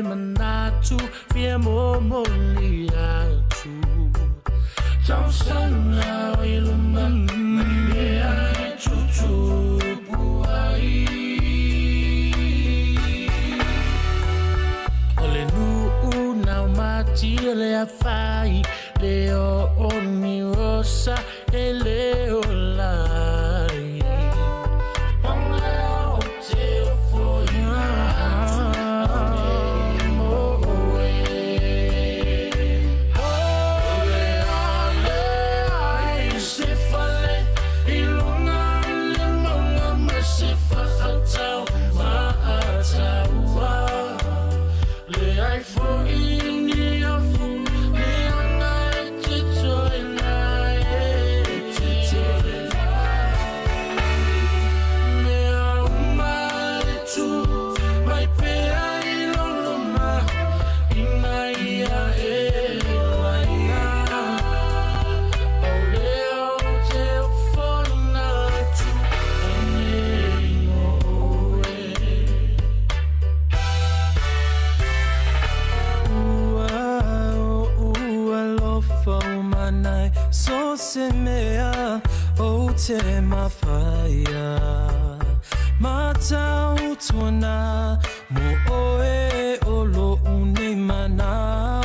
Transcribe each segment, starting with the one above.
manatu Fia momoliatu Tau sana iluma Manimea chuchu buai Ole nuu na mati le afai Leo oni rosa e leo lai Onleo te foi Semea o te mawhaia Mata utona mo oe o lo une mana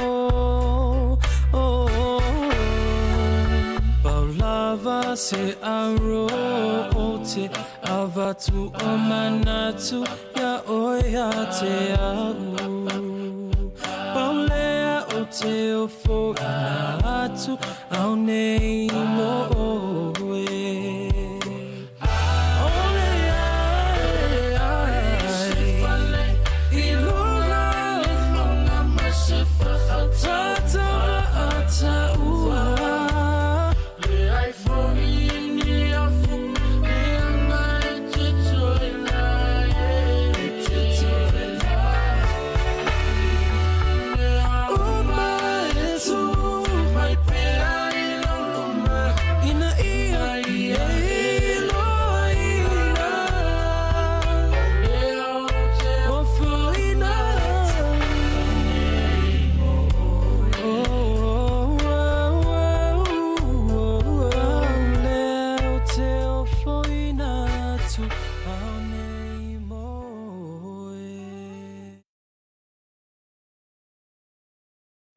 Paulava se aro o te avatu o manatu Ya oia te au Paulea o te ofo ina atu au nei mo oe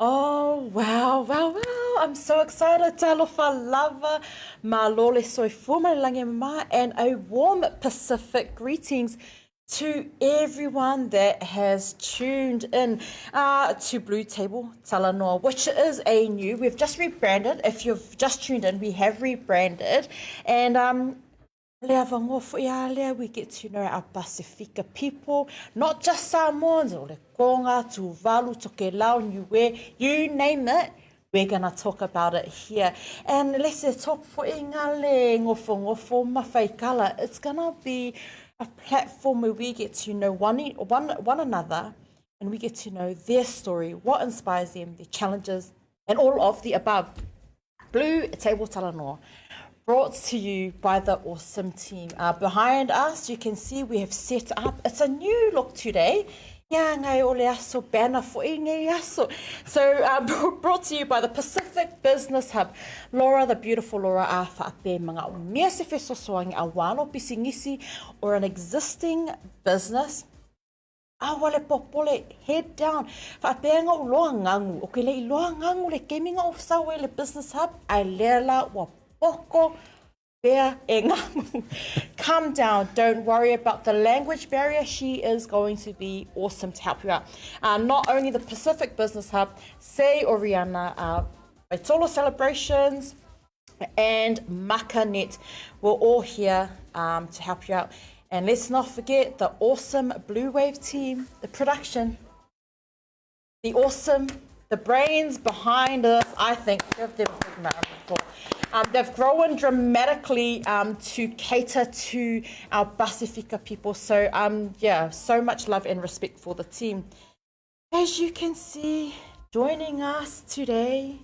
Oh, wow. I'm so excited. Talofa lava, malole soifuma lange and a warm Pacific greetings to everyone that has tuned in to BluTable Talanoa, which is we've just rebranded. If you've just tuned in, we have rebranded. And we get to know our Pacifica people, not just Samoans, or Konga, Tuvalu, Tokelau, Niue, you name it. We're going to talk about it here. And let's talk for Ingale, ngofo mawhaikala. It's going to be a platform where we get to know one another, and we get to know their story, what inspires them, their challenges, and all of the above. BluTable Talanoa, brought to you by the awesome team. Behind us, you can see we have set up, it's a new look today. Banner for So brought to you by the Pacific Business Hub. Laura, the beautiful Laura, whaape mga mea se whesosoangi a wano pisingisi or an existing business. Wale popole, head down. Whaapeanga o loa ngangu. O ke le loa ngangu le keminga o sawe le Business Hub. Ai lela wa poko. Calm down, don't worry about the language barrier. She is going to be awesome to help you out. Not only the Pacific Business Hub, Sei Oriana, Baitolo Celebrations, and Makanet, we're all here to help you out. And let's not forget the awesome Blue Wave team, the production, the brains behind us. I think they've grown dramatically to cater to our Pacifica people. So so much love and respect for the team. As you can see, joining us today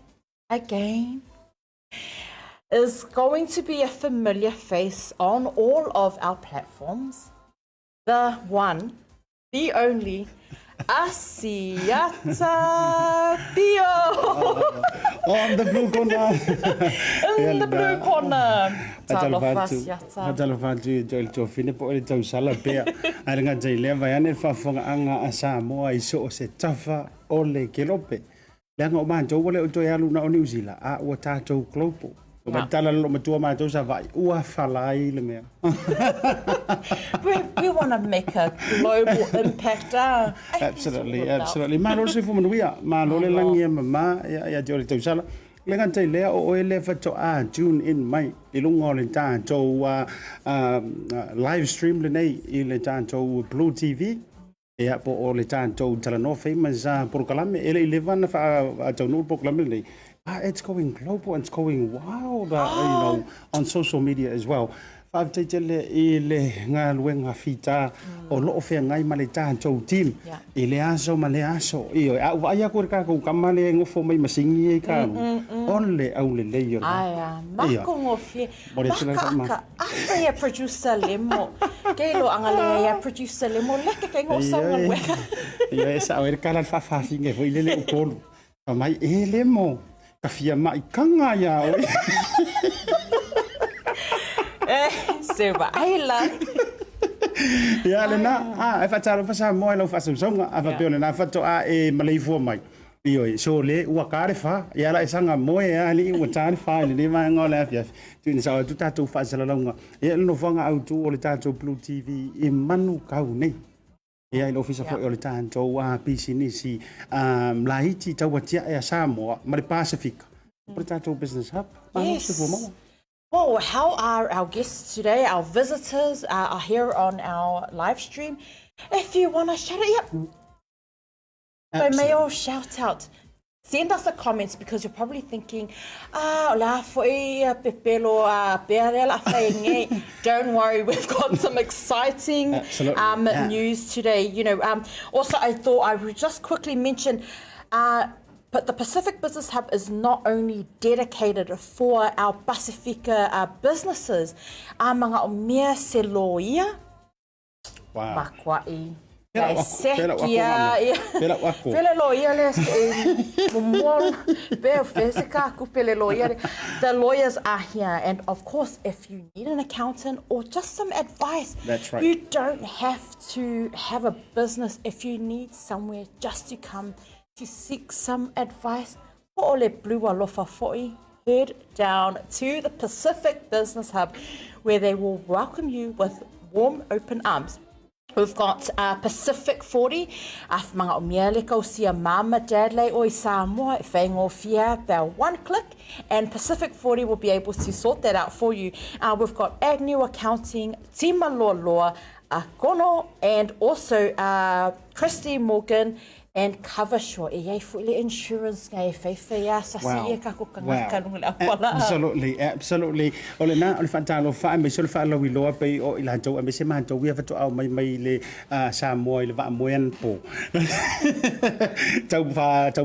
again is going to be a familiar face on all of our platforms. The one, the only, Asiata Pio. On the blue corner. In the blue corner. Talofa siata. Talofa Joel Tofine po ele tau sala pea. Ai nga jai leva ya ne fafonga anga asa mo ai so se tafa ole kelope. Langa o man jo wole o to ya luna o New Zealand. A o tatou klopo. O tala lo matua ma jo sa vai. Ua falai le mea. We want to make a global impact. Absolutely. Malo se fu manuia. Malo le langi mama ya jo le tau sala. Lengan tai lea o ele fato June in mai. Ilungo le tatou live stream le nei I le tatou Blue TV. Ya po o le tatou Talanoa famous proklame ele 11 fa tonu proklame le. It's going global, it's going wild, you know, on social media as well. Five tele ile nga luenga fita o lo fe ngai male tatou team. Ile aso male aso. Io ai ko ka ko kamale ngofo mai masingi ka. Onle au le leio. Aya, mako ngofie. Maka aka ya producer lemo. Kelo angale ya producer lemo leke ke ngosanga luenga. Ia esa o kala fa fa finge foi le ukolo. Mai lemo. Kafia mai kanga ya oi. Seba aila. Ya le na e fatalo fa mo lo fa songa a fa pele na fato e malai fo mai. Io so le ua kare fa ya la sanga mo e ali ua tare fa le ma ngola afia. Tu ni sa tu tatu fa sala longa. E no fanga au tu o le tatu Blue TV e manu kau nei. Ia il officer for le tanto business Lahiti tawatia e Samoa ma le Pacific. Potato Business Hub. Yes. Well, how are our guests today? Our visitors are here on our live stream. If you want to shout it up, so may all shout out. Send us a comment because you're probably thinking, la foi pepelo perela fainge. Don't worry, we've got some exciting news today. You know, also I thought I would just quickly mention, but the Pacific Business Hub is not only dedicated for our Pacifica businesses. Mga o mea se loia. Wow. Makwai. Pela loia the lawyers are here, and of course if you need an accountant or just some advice, that's right. You don't have to have a business. If you need somewhere just to come to seek some advice, head down to the Pacific Business Hub, where they will welcome you with warm open arms. We've got Pacific 40, mga umiele ko siya mama, dad lay oi Samoa, whaingo fia, they're one click, and Pacific 40 will be able to sort that out for you. We've got Agnew Accounting, Tima Loa, Kono, and also Christy Morgan, and cover short insurance absolutely ole na ole fatalo fa me sol fa lo wilo pe o ila jo me se man jo we fa to au mai le sa mo le va moen po tau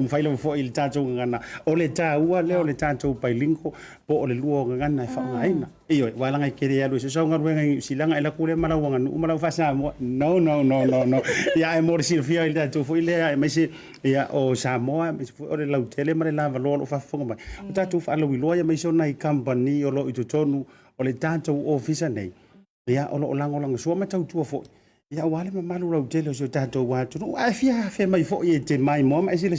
fa lo fo il ta jo ngana ole ta ua le ole ta jo pai linko po ole luo ngana fa ngaina io wala ngai kere ya lo se so ngar wenga silanga ila kule mala wanga umala fa sa mo no ya e mo si fia il ta jo fo ile me se ya o Samoa me se o le lau tele ma le lava lo fa fonga mai tatu fa lo wiloia me so nai company o lo i tonu o le tatu office nei ya o lo lango so ma tau tu fo ya wale ma malu lau tele so tatu wa tu a fia fe mai fo e te mai mo ma sila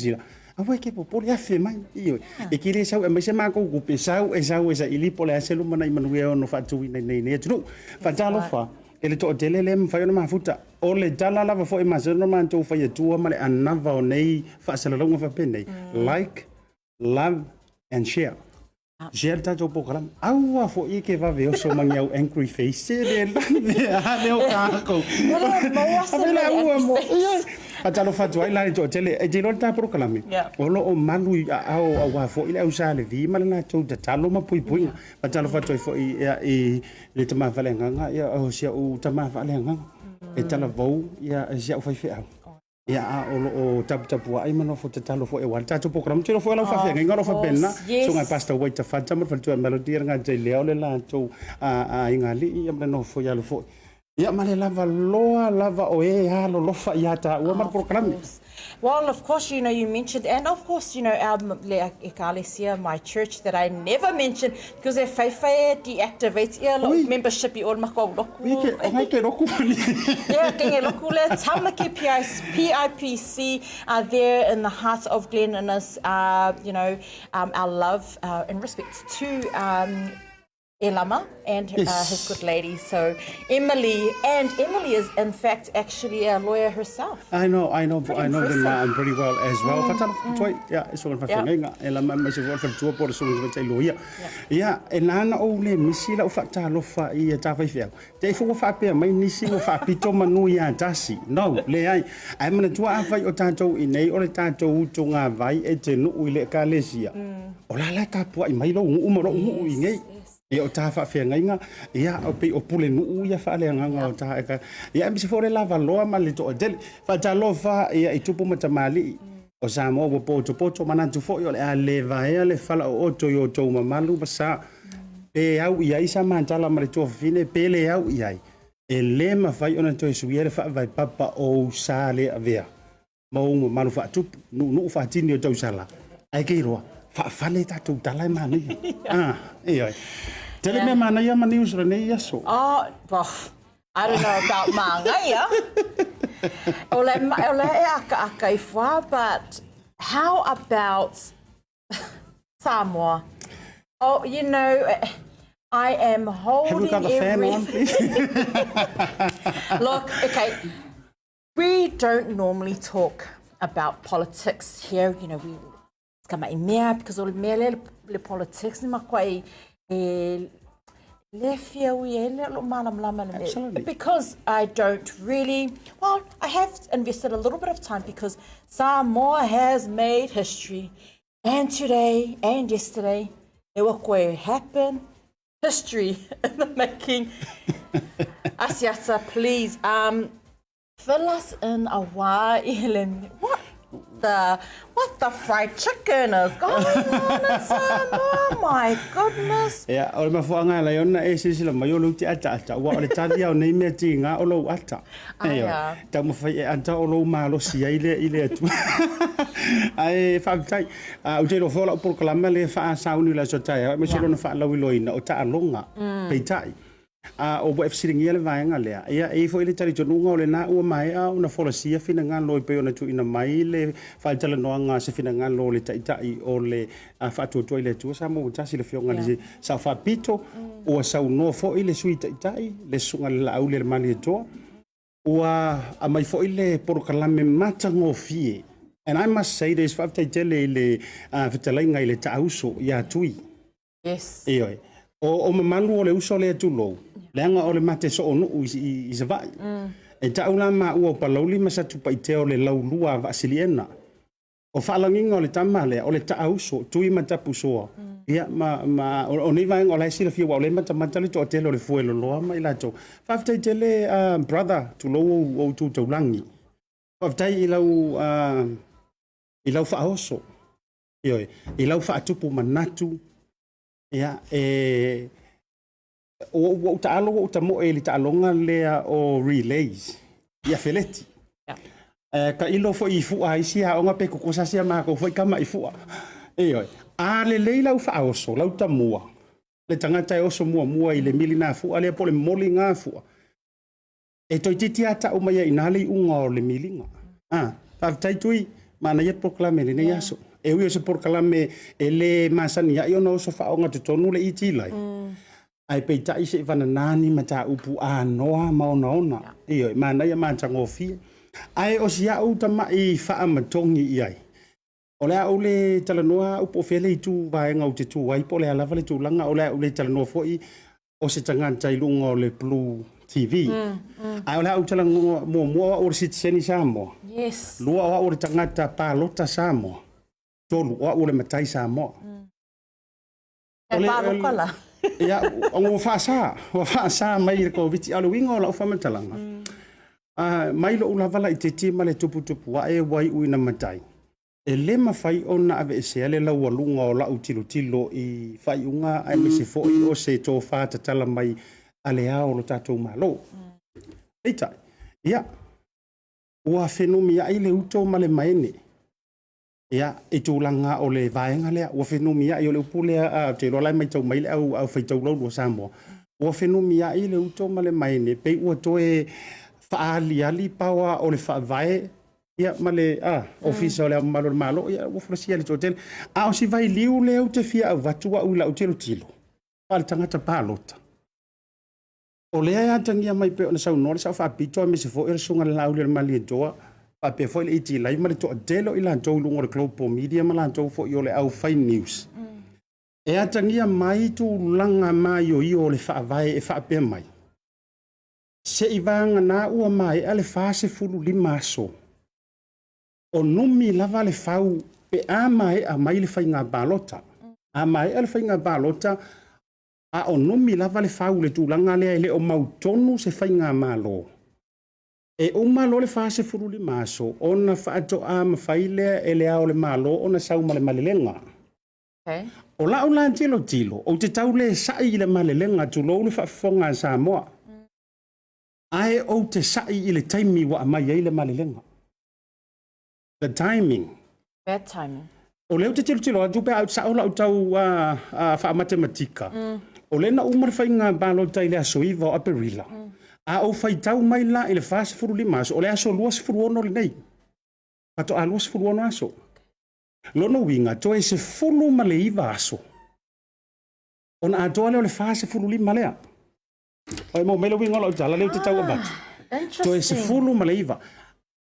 a we ke po ya fe mai io e kire sau e me se ma ko ku pe sau e sa ili po le aselu mana i manuia no fa tu nei tu fa talo fa ele to tele le fa yo ma futa o le tala lava fo e maseno man to fa yetua male anava o nei fa sala longa fa penei like, love and share. Share ta to program aua fo I ke va veo so mangiau angry face le le o ka ko Patalo fa joai la to tele e jelo ta program o lo o manu a wa fo ile usa le vi mala na to talo ma pui patalo fa joai fo e le tama valenga ya o sia o tama valenga e tala vou ia sia o fai fe au ia o tapu ai mano fo talo fo e wal ta program tiro fo la fa fe ngaro fa benna so ngai pasta wait ta fa tama fa tu melody nga jele o le la to a ingali ia mano fo ya lo fo Ia male lava loa lava o e halo lofa ia ta ua mar program. Well, of course, you know, you mentioned, and of course, you know, our Ekalesia, my church that I never mentioned, because they're deactivates membership i all mako loku. Ngai ke roku mani. Yeah, kenge loku le tamaki PIPC are there in the heart of Glen Innes, you know, our love and respect to Elama and his good lady. So Emily is in fact actually a lawyer herself. I know them pretty well as well. Fatalo toi, yeah, it's one of my things. Elama me se volta tua por so me te lawyer. Yeah, enana o le misi la fata lo fa I ta fa fia. Te fu fa pe mai nisi o fa pito manu ia tasi. No, le ai mana tua afai o tatou I nei o le tatou tunga vai e te no I le kalesia. O la ka po I mai lo umoro I ngai. Ia o tā whawhia ngainga, ia o pe o pule nuu ia whaalea nganga o tā eka. Ia misi fore lava loa ma le toa dele. Whata loa ia I tupu matamali. O Samoa wa poto manantu fo i o le a le vaea le whala o oto I o tau mamalu basa. Pe au iai sa mantala ma le toa whine, pe le au iai. E le mawhai ona toi suia le whaavai papa o sa le avea. Mau malu wha tupu, nuu whaatini o tau sala. Ai kei roa, whaafale tatou talai mani. Ioi. Tell me, man, I am a news Renee. Oh, well, I don't know about Mangaya. Ole aka ifwa, but how about Samoa? Oh, you know, I am holding. Have you got the fan on, please? Look, okay, we don't normally talk about politics here. You know, we come in there because all the politics in my Absolutely. Because I don't really, well, I have invested a little bit of time because Samoa has made history. And today and yesterday, there will happen. History in the making. Asiata, please, fill us in a while. What the fried chicken is going on in Samoa? My goodness. Yeah, o le mafuanga la yona e sisila mai o lu ti ata wa le tali au nei me ti nga o lo ata. Ayo. Ta mo fai anta o lo malo si ile tu. Ai fa tai. O te lo fola por klama le fa sauni la sotai. Me silo na fa la wiloina o ta alonga. Pe tai. O bo efsiringia le vaenga lea. Ia e fo ile tari tonunga o le na ua mai a una folosia fina ngā loi pe ona tu ina mai le whaitala noa ngā se fina ngā lo le taitai o le whaatua ile tua sa mo utasi le fionga le sa whapito ua sau noa fo ile sui taitai le sunga le la au le mali e toa ua a mai fo ile porokalame mata ngō fie. And I must say there's whaitaitele le whitalainga ile ta auso ia tui. Yes. Eoi. O mamalu o le uso le tulo. Leanga o le mate so onu I se vai. E taula ma ua palauli masatu paite o le laulua vasiliena. O whaalanginga o le tamale o le taauso tui matapu soa. Ia o nei vai o le sila fia wa o le matamata le to tele o le fuelo loa mai lato. Whaftai tele brother tulo o tu taulangi. Whaftai I lau whaaoso. Ioi. I lau whaatupu manatu. Ia o taalo o tamo e li taalonga lea o relays ia feleti ka ilo fo I fu ai sia o nga pe ko sa sia ma ko foi kama I fu e a le leila u fa oso lau tamua le tangata e oso mua I le milina fu ale po le moli nga fu e toi titi ata o mai ina le unga o le milinga pa tai tui mana ye proclame le ne yaso e ui o se porkalame e le masani ia no so fa onga tonu le iti lai ai pe tai se vananani mata upu a noa maona io mana ia mantango fi ai o sia uta mai fa amatongi iai o le au le talanoa upo fele tu vai ngau te tu ai po le lava le tu langa o le talanoa foi o se tanganta I lunga o le Blue TV ai o le au talanoa mo o se tseni Samoa yes lua o le tangata palota Samoa tolu o le matai Samoa. E palo kala. Ia o fa mai ko viti alo wingo la fa matalanga. Mai lo ula vala I te tima le tupu wa e wai uina matai. E le mawhai ona ave se ale la walunga o la utilo I whai unga ai me se foi o se tō whātatala mai ale ao lo tātou malo. Eita. Ia. Ua whenumi ai le uto ma le maene. Ia, e tūlanga o le vaenga lea. Ua whenumi ai o le upulea te rola mai tau maile au whaitau lau lua Samoa. Ua whenumi ai le uto ma le maene. Pei ua toe whaali ali paua o le whaavae. Ia, ma le ofisa o le malo. Ia, ua whalasia le tōtele. A o si vai liu leo te fia au vatua ula o tilo. Pale tangata pālota. O lea ia tangia mai pe o na sau nore sau whaapitoa me se fo i rasunga le lau le mali e doa. Pape fo ile iti lai ma le toa delo i lantou lungo le global media ma lantou fo i o le au fai news. E atangia mai tu langa mai o i o le whaavae e whaape mai. Se i vanga na ua mai a le fase fulu lima aso. O numi lava le fau pe a mai a mai le fai ngā balota. A mai a le fai ngā balota a o numi lava le fau le tūlanga lea ele o mautonu se fai ngā malo. E o malo le fase fulu lima aso, ona whaato a mawhailea ele ao le malo, ona sau ma le malelenga. Okay. O la o la tilo, o te tau le sai i le malelenga tu lou le whaafonga a Samoa. Ai o te sai i le taimi wa amai ai le malelenga. The timing. Bad timing. O leo te tilo, a tupe au sa o la o tau wha matematika. O le na umar whainga balo tai le asoiva o aperila. A o fai tau mai la i le fase furu lima aso, o le aso luas furu ono le nei. Pato a luas furu ono aso. Lono winga, to e se fulu ma le iwa aso. Ona a toa leo le fase furu lima lea. O e mo melo winga lo tala leo te tau abatu. To e se fulu ma le iwa.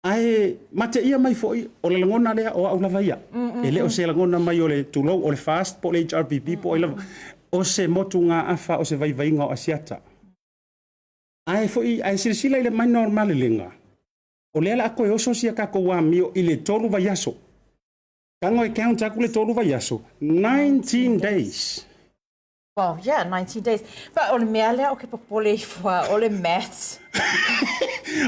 Ai, mate ia mai foi, o le langona lea o au lava ia. E leo se langona mai o le tulou, o le fast, po le HRPP, po e lava. O se motu ngā afa, o se vaivainga o asiata. Ai foi ai silsila ile mai normal lenga. O le ala a koe oso sia kako wa mio ile tolu vai aso. Kango e count aku le tolu vai aso. 19 days. Well, yeah, 19 days. But o le mea lea o ke papole i fua, o le maths.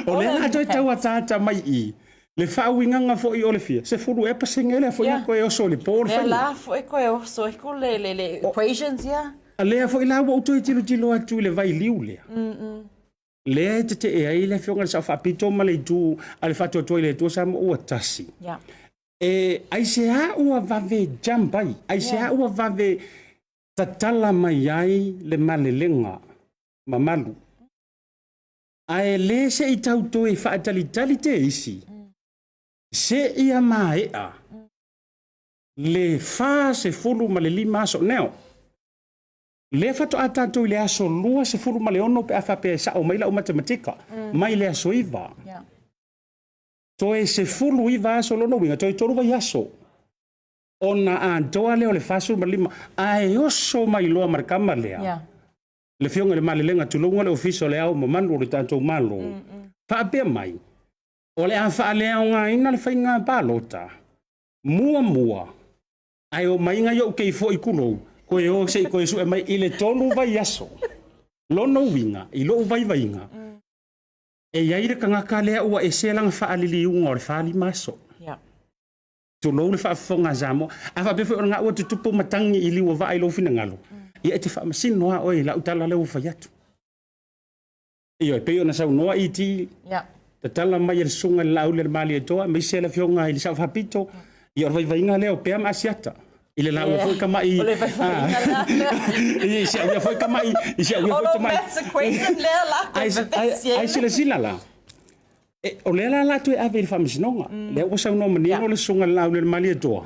O le ala toi tau atata mai i. Le whauinganga fo i o le fia. Se furu e pasengele fo i a koe oso le pōle Lea whainga. la fo e koe oso, e ko le equations, yeah. A lea fo i la wa utoi tilo atu le vai liu lea. Lea te e ai le fionga le sa whapito ma le tu a le whatua toi le tu sa mo ua tasi. Yeah. E ai se a ua vave jambai. Ai se a ua vave tatala mai ai le malelenga mamalu. Ai le se i tau toi whaatalitali te isi. Se ia maea. Le fa se fulu ma le lima aso neo. Le fato atato le aso lua se fulu ma le ono pe afape sa o maila o matematika. Mai le aso iwa. Yeah. Toe se fulu iwa aso lono winga. Toe toru vai aso. Ona a doa leo le fasu ma lima. Ai oso mai loa markama lea. Yeah. Le fionga le malelenga tulunga le ofiso le au mamanu le tanto malo. Faapea mai. O le a faa lea o ngā ina le whainga pālota. Mua. Ai o mainga yo kei fo i kulou. Koe o se koe su e mai i le tolu vai aso. Lono winga, i lo vai vainga. E iaire ka ngaka lea ua e se langa faa lili unga o le faa li maso. Yeah. Tu lo le faa fonga zamo. A faa befo o ngā ua tutupu matangi i liwa va i lo fina ngalo. Ia e te faa masino noa oi la utala leo fayatu. Iyo e peo na sau noa i ti. Yeah. Ta tala mai e sunga le lau le mali e toa. Me se la fionga i le sau fapito. Ia o vai vainga leo pea ma asiata. Ile la foi kamai. Ole vai fainga la. Isi au foi kamai, isi au foi kamai. Maths equation lea la. Ai sila la. E o le la tu ave fa misnonga. Le o sa no mani o le sunga la le mali toa.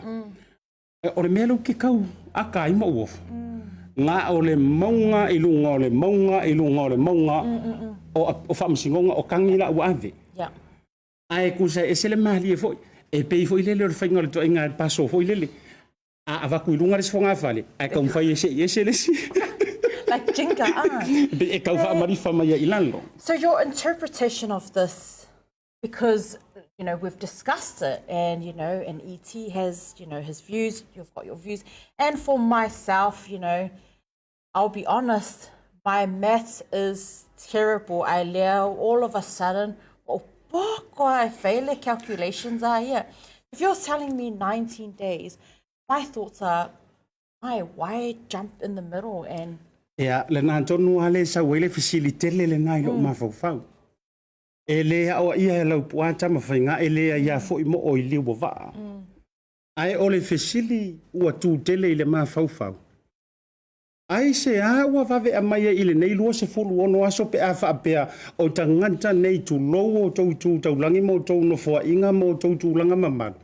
O le melo ki kau aka i mo wo. Nga o le maunga i lunga o le maunga i lunga o le maunga. O fa misnonga o kangila o ave. Yeah. Ai ku sa e sele mali e foi. E pe foi le fainga le to inga paso foi le. A vaku i lunga le fonga fale. Ai ka fai ese le si. Like Jinka, E ka fa mari fa mai i lalo. So your interpretation of this, because, you know, we've discussed it and, you know, and ET has, you know, his views, you've got your views. And for myself, you know, I'll be honest, my maths is terrible. I leo all of a sudden, I fail calculations are here. If you're telling me 19 days, my thoughts are, why jump in the middle and... Ea, le nā tonu ale sa wele facilitele le nai lo mafau fau. e lea o ia e lau puata ma whainga e lea ia fo i mo o i liu o waa. Ai o le fesili ua tūtele i le maa faufau. Ai se a ua vave a maia i le nei lua se fulu ono aso pe a whaapea o tanganta nei tu lou o tau taulangi mo tau no fua inga mo tau tūlanga mamaru.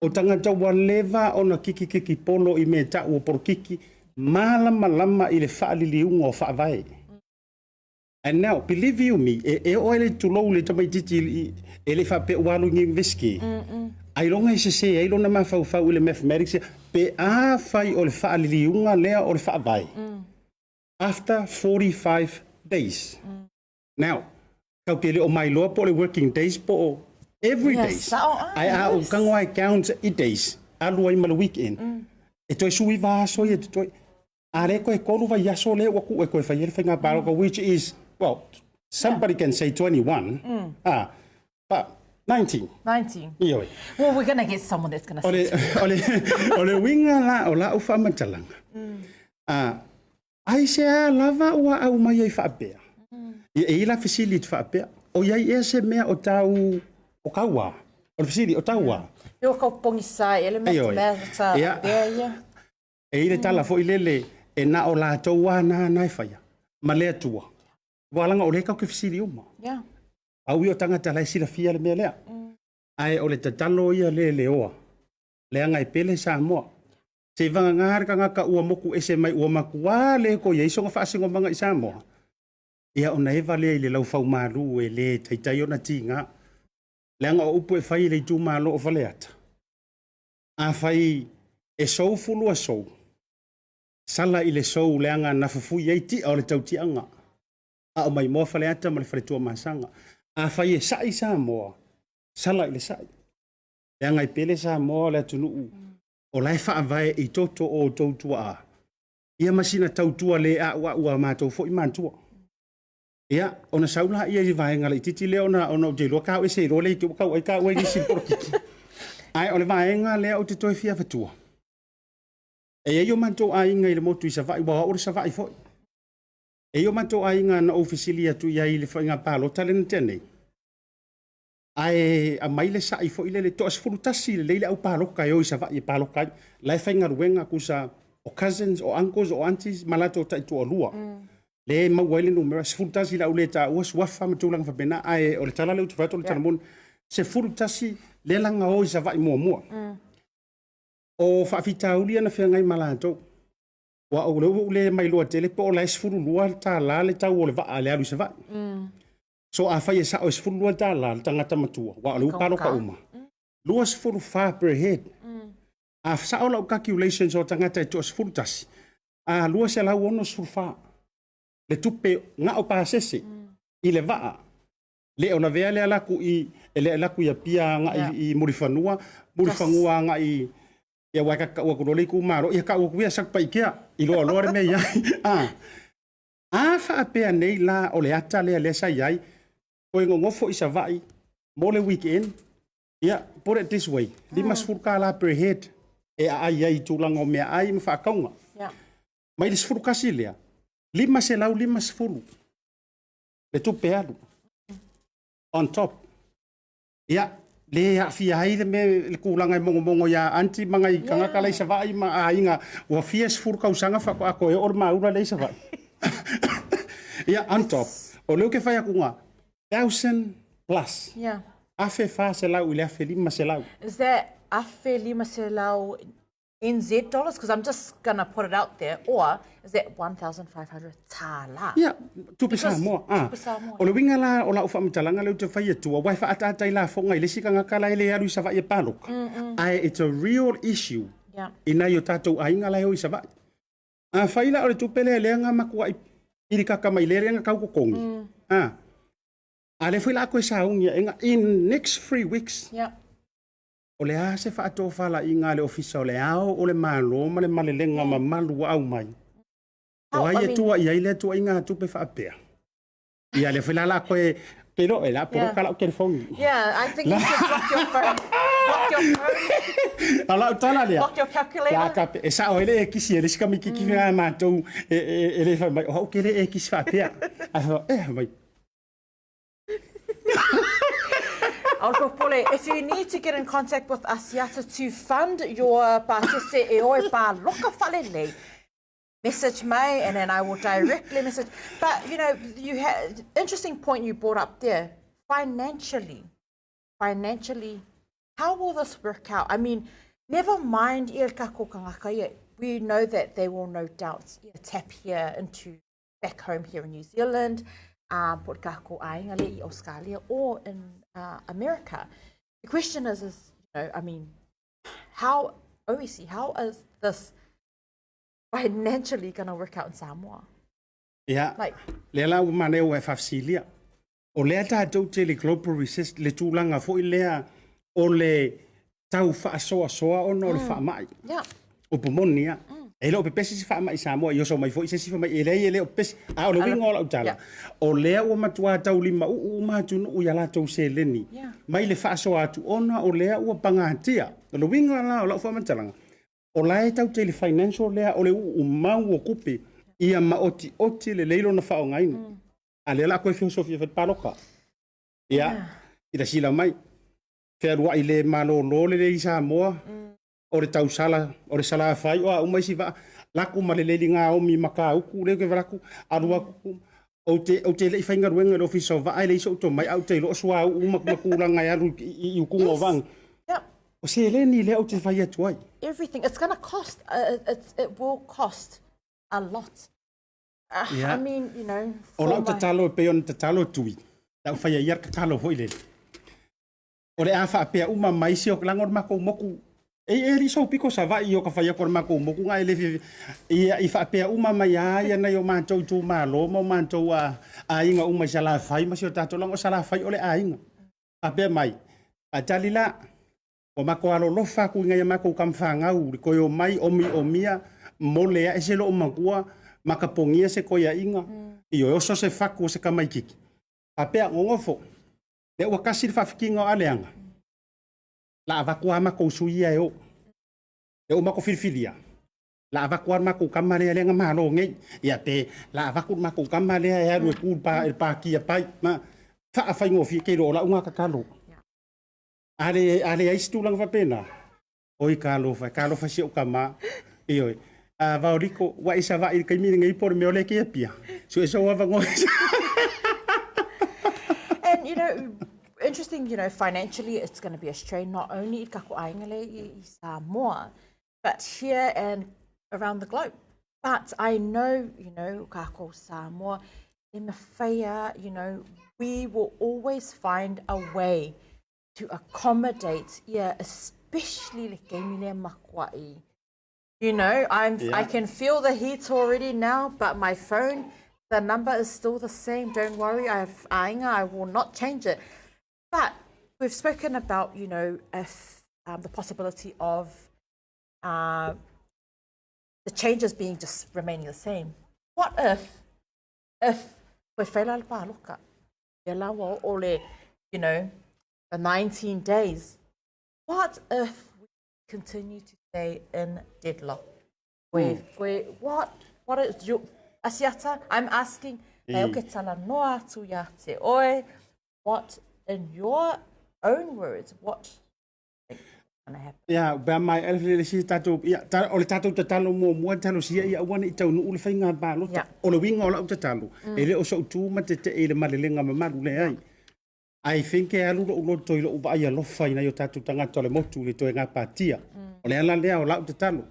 O tangata ua leva o na kiki polo i me ta ua por kiki malama lama i le whaaliliunga o whaavai. And now, believe you me, e o ele tu lou le tamaititi e le whaapea walu ngi veski. Ai longa i se ai lona mawhau i le mathematics pe a whai o le whaaliliunga lea o le whaavai. After 45 days. Now, kau ke le o mai loa po le working days po o every days. Ai a o kangwai counts i days. Alu ai ma le weekend. E toi sui vaso i e toi. A re koe kolu vai aso le waku e koe whai ele whainga paroka, which is, well, somebody can say 21. But 19. 19. Ioi. Well, we're going to get someone that's going to say o le winga la o la u whamatalanga. Ai se a lava ua au mai ai whaapea. I la facility whaapea. O iai e se mea o tau o kaua. O le facility o taua. Yo kau pongi sai, ele mathematics ia. E ile tala fo ilele e na o la tau wana nai whaia. Ma lea tua. Walanga o le kau ke facility uma. Yeah. Au i o tangata lai sila fia le mea lea. Ai o le tatalo ia le oa. Lea ngai pele sa moa. Se vanga ngāre ka ngaka ua moku ese mai ua maku wā le ko ia isonga whaasingo manga i sa moa. Ia o na eva lea i le lau whau maru e le taitai o na ti ngā. Lea ngā upu e whai le tū malo o whaleata. A whai e sou fulu a sou. Sala i le sou lea ngā nafufui ei ti o le tau ti anga. A o mai moa whaleata ma le whaletua masanga. A whai e sai sa moa. Sala i le sai. Lea ngai pele sa moa le atunu o lai whaavai i toto o tautua a. Ia masina tautua le a ua mātou fo i mātua. Ia, ona saula ia i vaenga le titi leo na ona o jeilua kau e se role i tu kau ai kau e ni simpor kiki. Ai, o le vaenga lea o te toi fia fatua. E eo mātou a inga i le motu i savai, wa o le savai foi. E eo mātou a inga na ofisili atu ia i le whainga pālo tale na tenei. Ai a mai le sai fo ile le to as fulutasi le au paloka yo isa va i paloka lai fainga ruenga kusa o cousins o uncles o aunties malato tai to lua le ma wile no mera fulutasi la uleta was wafa mtulang fa bena ai o le tala le utfato le talamon se fulutasi le langa o isa va i mo o fa fita ulia na fenga i malato wa o le mai lo tele po la sfulu lua ta la le tau o le va ale alu isa va so a fai sa o sfulu ta la tangata matua wa lu palo ka uma lu sfulu fa per head a sa o la calculations o tangata to sfulu tas a lu se la wono sfulu le tupe nga o pa sese i le va le ona vea le ala ku i le ala ku ia pia nga i murifanua nga i ia wa ka wa ku le ku maro ia ka ku ia sak pa ikia i lo le me ia a fa pe nei la o le ata le sa iai o ngofo isa vai mo le weekend ia put it this way limas furka la per head e ai tulang o me ai me fa kaunga mai dis furka silia limas e lau limas furu le tu peado on top ia le ya fia ai me le kulanga mongo ya anti manga i kanga kala isa vai ma ainga wa fies furka usanga fa ko e or maura le isa vai ia on top o le ke fa ya kunga 1,000 plus. Yeah. Afe fa se lau ile afe lima se lau. Is that afe lima se lau NZ dollars? Because I'm just going to put it out there. Or is that 1,500 tala? Yeah, tupisa mo. O le winga la o la ufa mtalanga le te fai tu. Wai fa ata ila fonga ile sika ngakala ile alu sa vai palok. It's a real issue. Yeah. Ina yo tatou ainga la yo isa vai. A faila o le tupele le nga makua i kaka mai le nga kau ko kongi. Ale foi la ko sa unga in next 3 weeks. Yeah. O le a se fa to fa la inga le ofisa o le ao o le malo ma le malelenga ma malu au mai. O ai tua ia ile tua inga tu pe fa pe. Ia le foi la ko pero ela por kala o telefone. Yeah, I think you should block your phone. Block your phone. Ala tala le. Block your calculator. Ya ka e sa o ele kisi ele ska mi kiki ma to ele fa mai o ke le kisi fa pe. A mai Also, Pole, if you need to get in contact with Asiata to fund your pātese e oe pā loka whalele, message me and then I will directly message. But, you know, you had interesting point you brought up there. Financially, how will this work out? I mean, never mind ia kako kangaka ia. We know that they will no doubt tap here into back home here in New Zealand, put kako ainga le I Australia or in America. The question is, you know, I mean, how is this financially going to work out in Samoa? Yeah. Like, Lela u mane o e fafsilia. O lea tātou te le global research le tūlanga fo I lea o le tau whaasoa ono o le whaamai. yeah. O pomonia. E leo pe pesi si whaamai Samoa i oso mai fo I se sifa mai e leo pesi. A o le winga o lau tala. O lea o matua tau lima u matunu u yala tau se leni. Yeah. Mai le whaasoa atu ona o lea ua pangatia. O le winga la o lau whamatalanga. O lae tau te le financial lea o le u mau o kupe ia ma oti le leilo na whao ngaini. A le la koe filosofia whet paroka. Ia, I da sila mai. Whea rua I le malo lole le I Samoa. O le tau sala, o le sala whai. Oa umai si wa laku ma le leili ngā omi maka uku. Leo ke walaku arua kuku. O te le I whainga ruenga le ofisa o wa ai le iso uto mai. Au te lo sua umak makulanga I aru I ukunga o vang. O se leni le au te whai atu ai. Everything. It's going to cost. It will cost a lot. I mean, you know. O lau te talo pe on te talo tui. Tau whai a iar ka talo hoi le. O le a wha pia uma mai si o langor mako moku. E riso piko sa vai o ka whai a kor mako moku. Ngai le I wha pia uma mai a ia nei o mātou tū mālo. Mo mātou a inga uma sala whai. Masi o tātou lango sala whai o le a inga. A pia mai. A tali la. O mako alo lofa ku ngai mako kam whangau. Ko o mai o mia. Mo lea e se lo o makua. Makapongia se koia inga. I o so se whaku se kamaikiki. A pea ngongofo. Le ua kasi whawhikinga o aleanga. La avakua mako suia e o. Le o mako whirwhiria. La avakua mako kamarea lenga mahalo ngei. Ia te la avaku mako kamarea e aru e kūpa e pākia pai. Ma whaafai ngofi keiro o la unga kakalo. Ale aistu lang whapena. Oi kalo whai si o kama. Ioi. Vauriko, wa isa va I kaimini ngai por me ole ke pia. So eso wa ngo. And you know, interesting, you know, financially it's going to be a strain not only I kako aingale I Samoa, but here and around the globe. But I know, you know, kako Samoa, in the fair, you know, we will always find a way to accommodate, especially le kaimine makwai. You know, I can feel the heat already now, but my phone, the number is still the same. Don't worry, I have ainga, I will not change it. But we've spoken about, you know, if the possibility of the changes being just remaining the same. What if we fail al paloka, ole, you know, the 19 days? What if we continue to stay in deadlock? What is your Asiata? I'm asking. Talanoa tu ya te oe. What, in your own words, what is going to happen? Yeah, ba mai elfe le si tatu o le tatu te talo mo talo si ia wana I tau no le fainga ba lo. O le winga o la te talo. E le o so tu ma te e le malelenga ma maru le ai. I think e alu lo to lo ba ia lo faina yo tatu tanga to le motu le to nga patia. O le ala le o la te talo.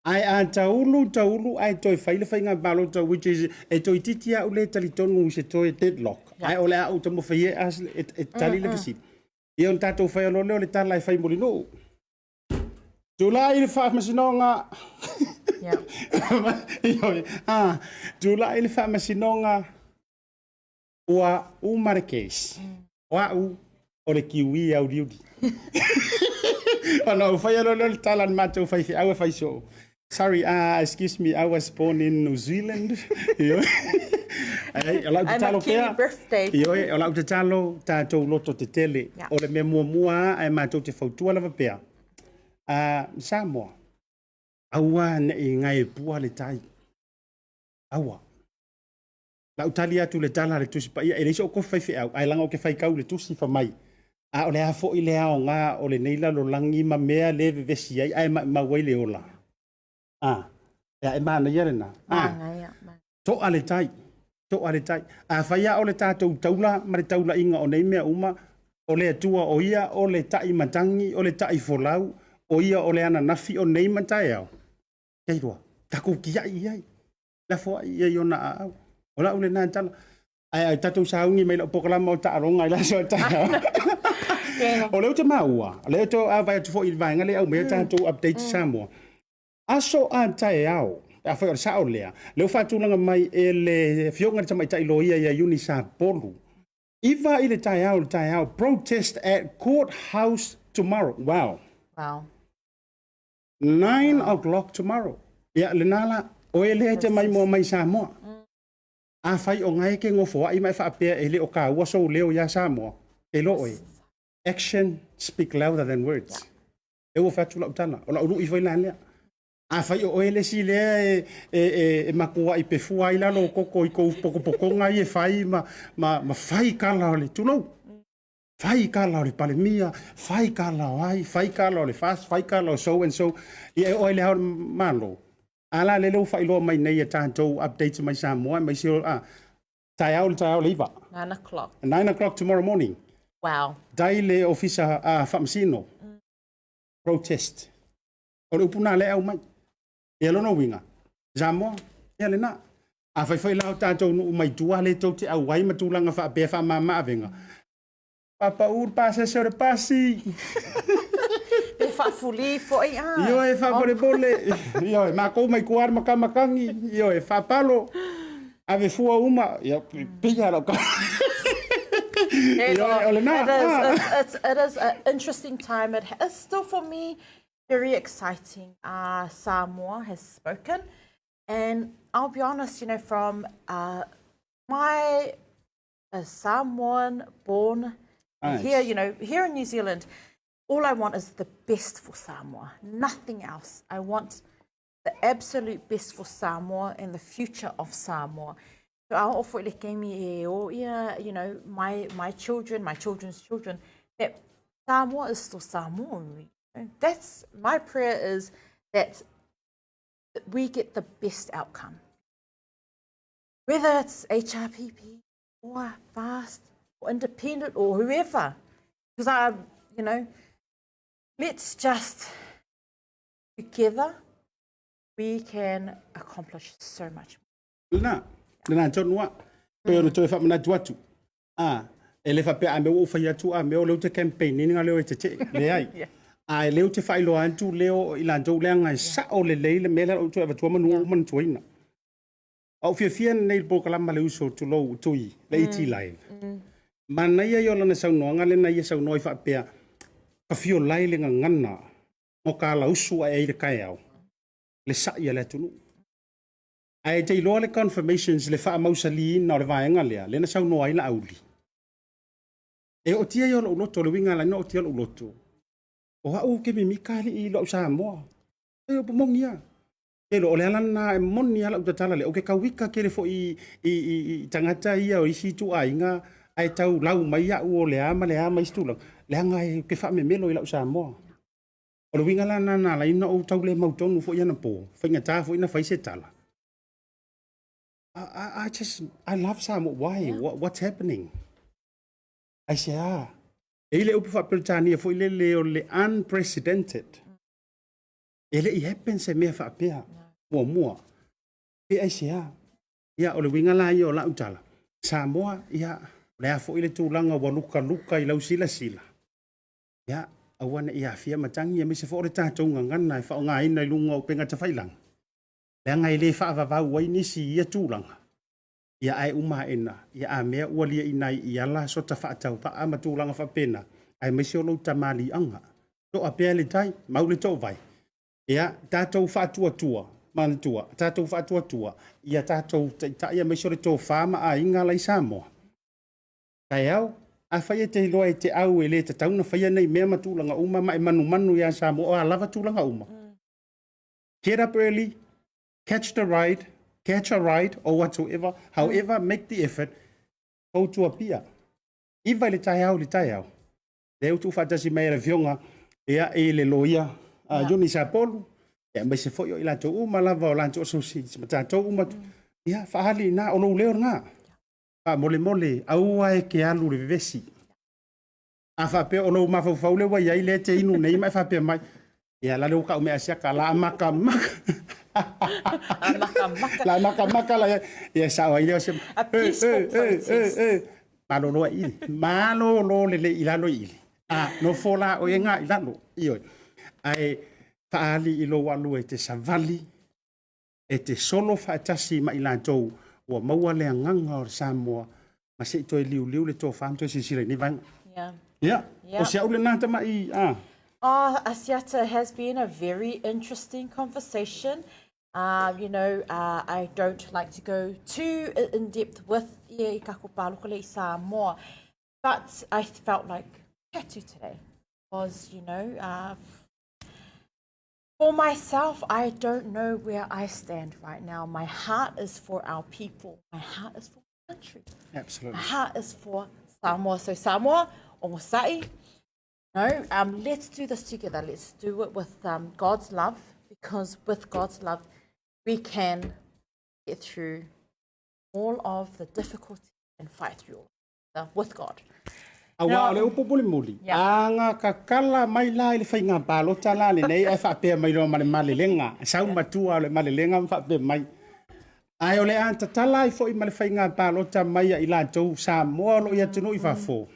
Ai a taulu ai toi faile fainga balo to which is e toi titia o le talitonu se toi deadlock. Ai o le a uta mo faie as e tali le fisi. E on tatou fai lo le tala e fai molino. July le fa masinonga. July le fa masinonga. Ua Marques. Ua o le kiwi au diudi. Ono fai lo le tala matou fai au fai so. Sorry, excuse me, I was born in New Zealand. I'm a Kiwi birthday. O lau te talo, tātou loto te tele. O le me mua ai mātou te whautua lava pēr. Samoa. Aua ne I ngai pua le tai. Aua. Lau tali atu le tala le tusi pa ia. E reiso o ko whai au. Ai langa o ke whai kau le tusi wha mai. A o le a fo i le ao ngā o le neila lo langi ma mea le vesi ai ma wai le ola. Ya e mana ia lena. To ale tai. To ale tai. A whaia o le tātou taula ma le taula inga o nei mea uma o le atua o ia o le tai matangi o le tai folau o ia o le ana nafi o nei matai au. Kei roa. Tako kia iai. La fo ia i ona au. Ola ule nā tala. Ai tātou saungi mai la pokalama o taaronga i la so tai. O leo te maua, leo te a vai tu fo i vai ngale au me tātou update Samoa. Aso a tai au, a whai o sa o lea, leo whātulanga mai e le fionga ta mai tai loia ia uni sa polu. Iwa i le tai au, protest at courthouse tomorrow. Wow. 9 o'clock tomorrow. Ia le nala, o e lea te mai mua mai Samoa. A whai o ngai ke ngofoa i mai whaapea e le o ka ua so leo ia Samoa. E lo oi. Action speak louder than words. E o fatula utana. O la uru i foi lania. A fai o ele si le e makua i pefua i lalo koko i kou poko ngai e fai ma fai kala o le tulou. Fai kala o le palemia, fai kala o ai, fai kala o le fast, fai kala o so and so. I e o ele hao malo. Ala le leo fai loa mai nei e tātou updates mai Samoa, mai si o tai au le iwa. 9 o'clock. 9 o'clock tomorrow morning. Wow. Dai le ofisa a Whamsino. Protest. O le upuna le au mai. E alono winga. Samoa. E ale na. A whai lao tātou nu mai tua le tau te au wai matulanga wha bea wha mama avenga. Papa ur pasa se ore pasi. Pe whaafuli fo i a. Io e wha bole. Io e mako mai kuar makamakangi. Io e wha palo. Ave fua uma. Io pia lau ka. It is an interesting time. It is still for me very exciting. Samoa has spoken, and I'll be honest, from my Samoan born here, here in New Zealand, all I want is the best for Samoa, nothing else. I want the absolute best for Samoa and the future of Samoa. So I'll offer it me or my children, my children's children, that Samoa is still Samoa. That's my prayer, is that we get the best outcome. Whether it's HRPP or FAST or independent or whoever. Because let's just together we can accomplish so much more. Nana tonua pero to fa mana tuatu ele fa pe a me o fa ya tu a me o le te campaign ni nga le te le ai a le te fa ilo antu leo ila jo le nga sa o le le me o tu e tu manu man tuina au fia nei po kala ma le uso tu lo tui le iti live mana ia yo lana sau no nga le na ia sau no fa pe ka fio lai le nga ngana o ka la usu e le kai au le sa ia le tunu ai te loa le confirmations le wha mausali na o le vaenga lea, le na sau noa ila auli. E o tia yo lo loto, le winga la no o tia lo loto. O hau ke mi mikali i lo Samoa. E o pumongia. E lo le alana e moni ala utatala le, o ke kawika ke le fo i tangata ia o isi tu a inga, ai tau lau mai a uo le ama istulang. Le anga e ke wha me melo i lo Samoa. O le winga la na la ina o tau le mautonu fo iana po, whainga tā fo ina whaise tala. I love Samoa. Why? Yeah. What's happening? I say, ele upu fa Britania fo ile le unprecedented. Ele I happen se me fa pea. Mua. E I say, ia o le winga la I o la utala. Samoa, ia, le fo ile tūlanga wa luka I lau sila. Ia, awana ia fia matangi, ia me se fo le tātou ngana, I fa o ngā ina I lunga o penga tawhailang. Le ngai le fa va wai ni si ia tūlanga. Ia ai uma ena, ia a mea ua lia inai ia la so ta whaatau pa ama tūlanga wha pena. Ai me seo lau tamali anga. To a pea le tai, maule tō vai. Ia tātou whaatua tua, mani tua, tātou whaatua tua. Ia tātou ta ia me seo le tō whama a inga lai Samoa. Kai au, a whaia te loa e te au e le te tauna whaia nei mea matūlanga uma ma e manu ia Samoa o a lava tūlanga uma. Get up early. Catch a ride, or whatsoever. However, make the effort. Go to a pia. Iva le tai au. leo tu fatasi mai le fionga ia e le loia Juni Sapolu ia mai se foi ila to uma lava o lancho susi mata to uma ia fahali na o lo leo nga pa mole mole au ai ke alu le vesi a fa pe o lo ma fa faule wa ia ile te inu nei mai fa pe mai ia la le ka o me asia kala maka la maka la ia sa wa ile se A peaceful protest. malo le ilalo ile no fola o yenga ilalo io ai faali ilo walu e te savali e te solo faatasi ma ilantou ua maua le nganga o Samoa ma se to liu le to fam to sisire ni vang Yeah. o se ule nata mai Asiata, has been a very interesting conversation. I don't like to go too in depth with i kakopalo i Samoa, but I felt like Katu today was, for myself, I don't know where I stand right now. My heart is for our people. My heart is for the country. Absolutely. My heart is for Samoa. So Samoa, Omosai, let's do this together. Let's do it with God's love, because with God's love, we can get through all of the difficulty and fight through with God. Awa le upo puli muli. Anga kakala mai la ile fainga palo tala le nei ai fa pe mai lo male lenga. Sau matua le male lenga fa pe mai. Ai ole anta tala I fo I male fainga palo ta mai I la tou Samoa lo ia tunu I fa fo.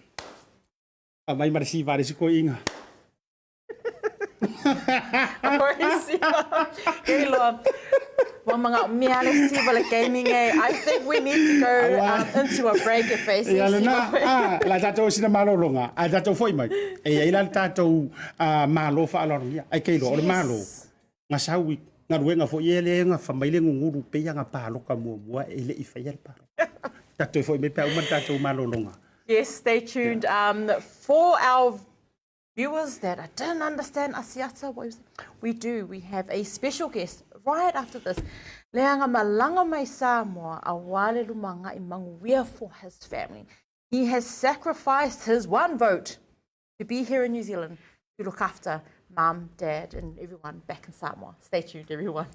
A mai mare si vare si ko inga. I think we need to go into a break if la tatou sina malo longa. A tatou foi mai. E ila tatou malo fa aloria. Ai ke lo malo. Nga sawi nga ruenga fo yele nga fa mai le nguru pe nga palo ka mo ele I fa yel palo. Tatou foi me pe uma tatou malo longa. Yes, stay tuned. For our viewers that didn't understand Asiata, we have a special guest right after this. Leanga malanga mai Samoa, a wale lumanga I manguia for his family. He has sacrificed his one vote to be here in New Zealand to look after mum, dad, and everyone back in Samoa. Stay tuned, everyone.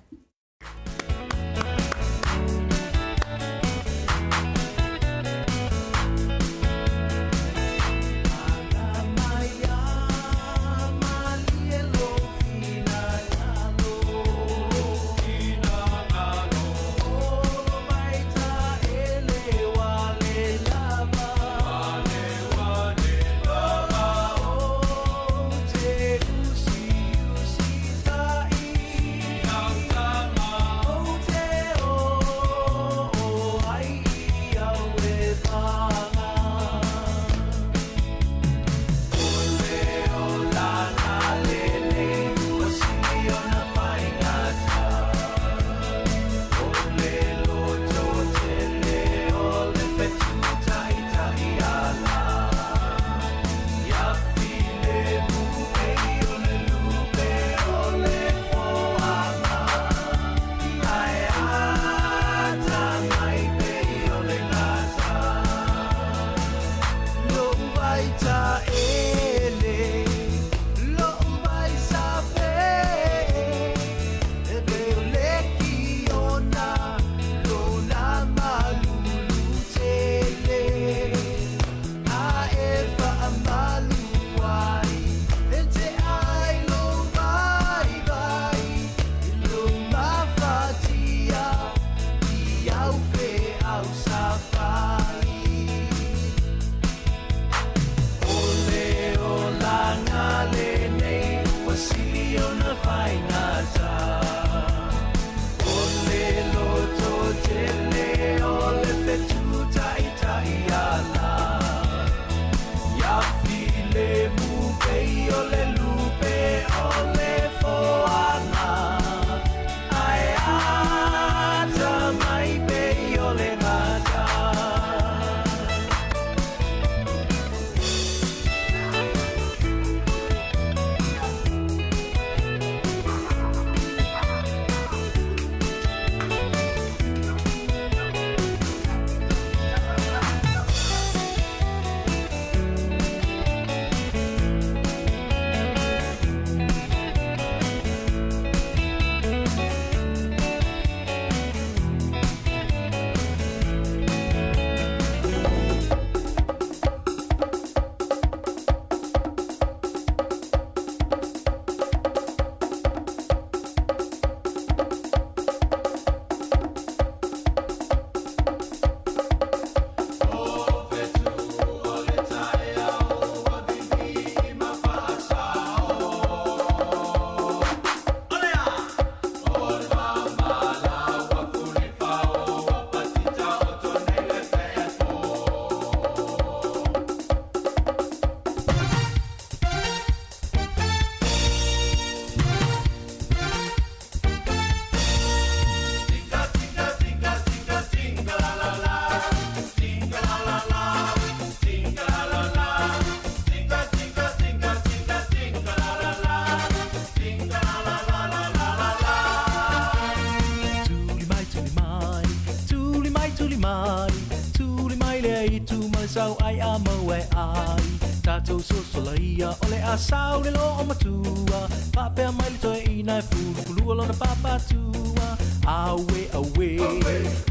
i tu mai sau ai a mau e ai Tatou so solaia o le a sau le lo o matua Papea mai le toe ina e fulu pulu lo na papatua Awe, awe,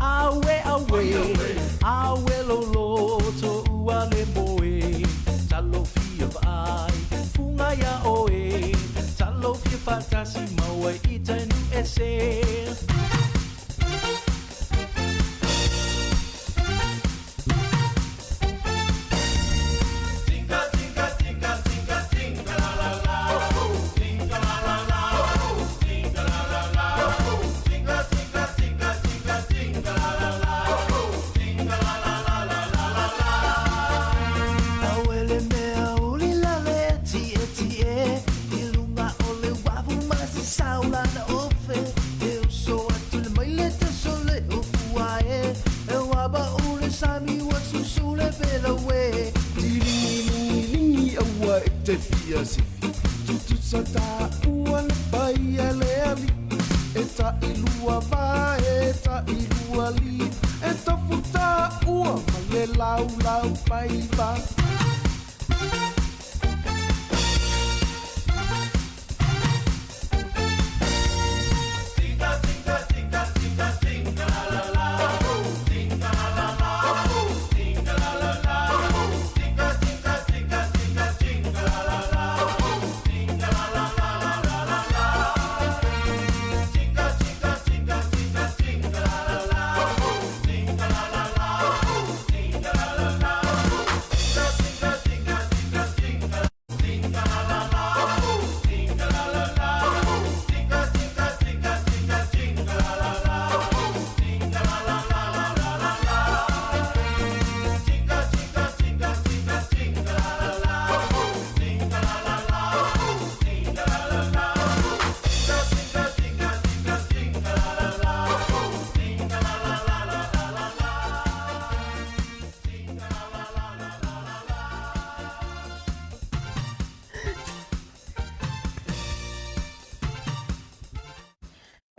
awe, awe, awe lo lo to ua le moe Talo fia vai, funga ya oe Talo fia fatasi maua i tenu e se te fia si tutu sata ua le pai a le ali e ta ilua va e ta ilua li e ta futa ua ma le lau lau pai va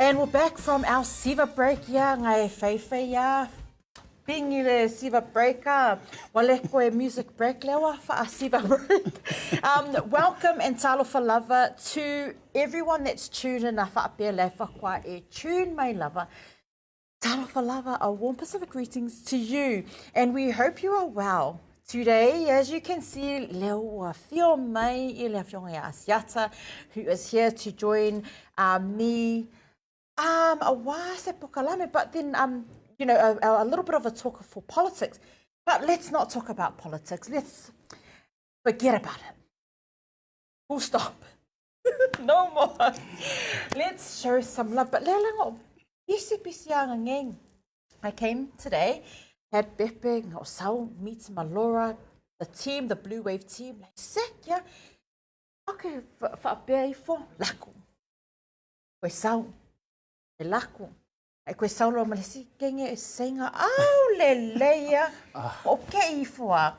And we're back from our Siva break, yeah, ngai whaiwhai, yeah. Pingi le Siva break, wale koe music break lewa for our Siva break. Welcome and talofa lava to everyone that's tuned in a whaapea le whakwa e tune mai lava. Talofa lava, a warm Pacific greetings to you. And we hope you are well. Today, as you can see, leo ua whio mai I le whionga ia Asiata, who is here to join me. A wā se pokalame, but then, you know, a little bit of a talk for politics. But let's not talk about politics. Let's forget about it. Full stop. No more. Let's show some love. But lelango, pisi anga ngeng. I came today, had Beppe, ngau sau, meet Malora, the team, the Blue Wave team. Like, sick, yeah. Okay, whaapea I fo, laku. Koe sau. E laku. E koe saulo malesi kenge e senga. Au le leia. O ke I fua.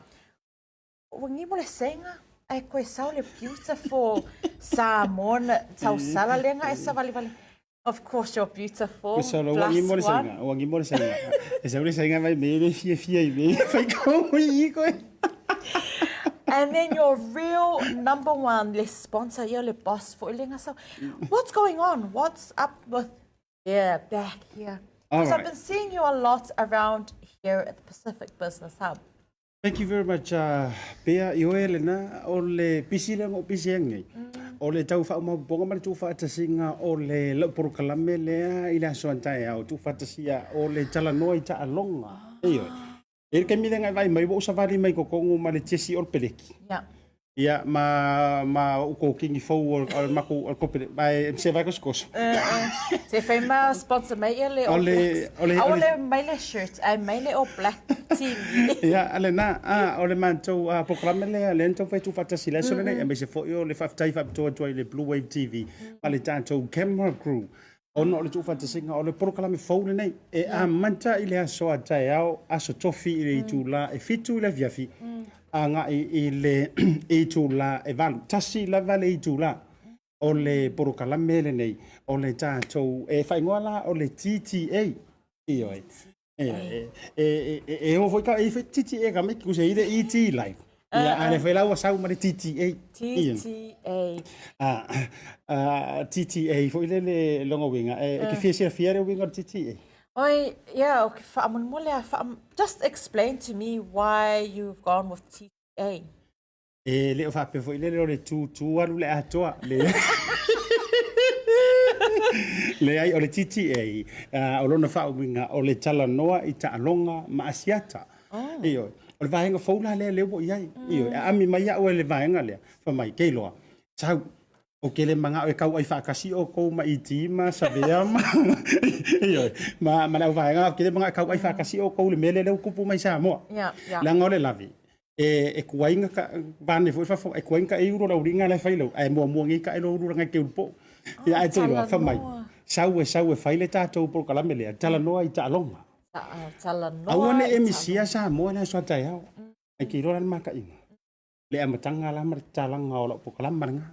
Wangi mo le senga. E koe sau le beautiful Samoan tau sala lenga e sa vali. Of course you're beautiful. Koe saulo wangi mo le senga. Wangi mo le senga. E sau le senga vai me le fia I me. Fai koe I koe. And then your real number one, le sponsor, you're le boss for lenga. So what's going on? What's up with back here. Because I've been seeing you a lot around here at the Pacific Business Hub. Thank you very much, Pea. Ioe lena o le pisi le ngo pisi ngai. O le tau wha bonga mara tu wha atasinga o le lauporo kalame lea I le asoantai au tu wha atasia o le Talanoa I ta alonga. Ioe. E ke mire ngai vai mai wo safari mai ko kongu ma le tesi o peleki. Yeah. Ia ma uko kingi fou o maku o kopere mai se vai kos. Se fai ma sponsor mai ele ole mai le shirt ai mai le o black team. Ia ale na ole manto programa le lento fai tu fata sila so le me se fo yo le faftai fa to le Blue Wave TV ale tanto camera crew ono le tu fata singa ole programa fou nei e a manta ile aso atai ao aso tofi ile tu la e fitu le viafi. Anga I le I tu la e val tasi la vale I tu la o le porokalame le nei o le tātou e whaingoala o le TTA io E o foi ka e fe titi e ka me ku se ide ET live. Ia ale foi la wa sau ma TTA. TTA. TTA foi le longa winga e ke fie winga TTA. Oi, yeah, okay, just explain to me why you've gone with TTA. E le o fa pe foi le le tu alu le atoa le le ai o le TTA o lona fa winga o le Talanoa I Talonga ma asiata. Io o le vaenga foula le bo iai. Io ami mai o le vaenga le fa mai keloa. Tau o ke le manga o kau ai fa kasi o ko ma itima sa vea ma. Io ma na vaenga ke le manga kau ai fa kasi o ko le mele le kupu mai sa mo. Yeah, yeah. La ngole lavi. E kuainga ka bane foi fa e kuainga e uro la uringa la failo e mo ngi ka e lo uro nga ke upo. Ia ai te fa mai. Sau e faile tatou por kala mele Talanoa I Talonga. Talanoa. Awane e misia sa mo na so tai hao. Ai ki ro ma ka inga. Le amatanga la mar talanga o lo por kala maranga.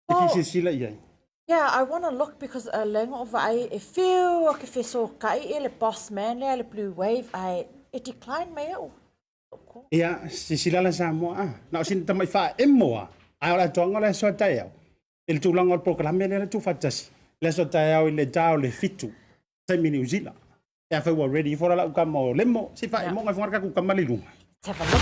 E fi sila ia. Yeah, I want to look because a lengo of I feel okay fe so kai ele boss man le blue wave I it declined me. Ia sila la sa mo na sin tamai fa emoa. Ai ola tonga la so tai hao. Il tulanga por kala mele le tu fatas. Le so tai hao le tau le fitu. Tai mi New Zealand. E fa wa ready for la ka mo lemo si fa mo ngai fonga ku ka malilunga. Let's have a look.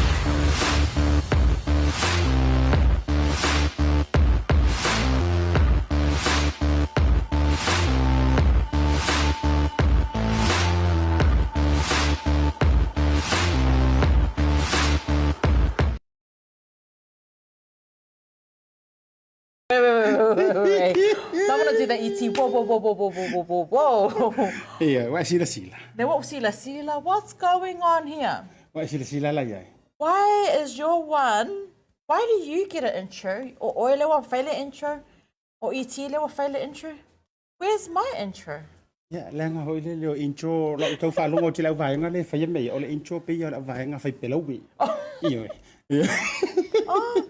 Wait. I want to do the ET. Whoa. Ia wa sila. Now what Sila? What's going on here? Wa sila la ia. Why is your one? Why do you get an intro? Or Oile will fail an intro? Or ET will fail an intro? Where's my intro? Ya, lenga hoi le intro lo tau fa longo ti la vaenga le fa yeme o le intro pe yo la vaenga fa pelowi. Iyo. Oh,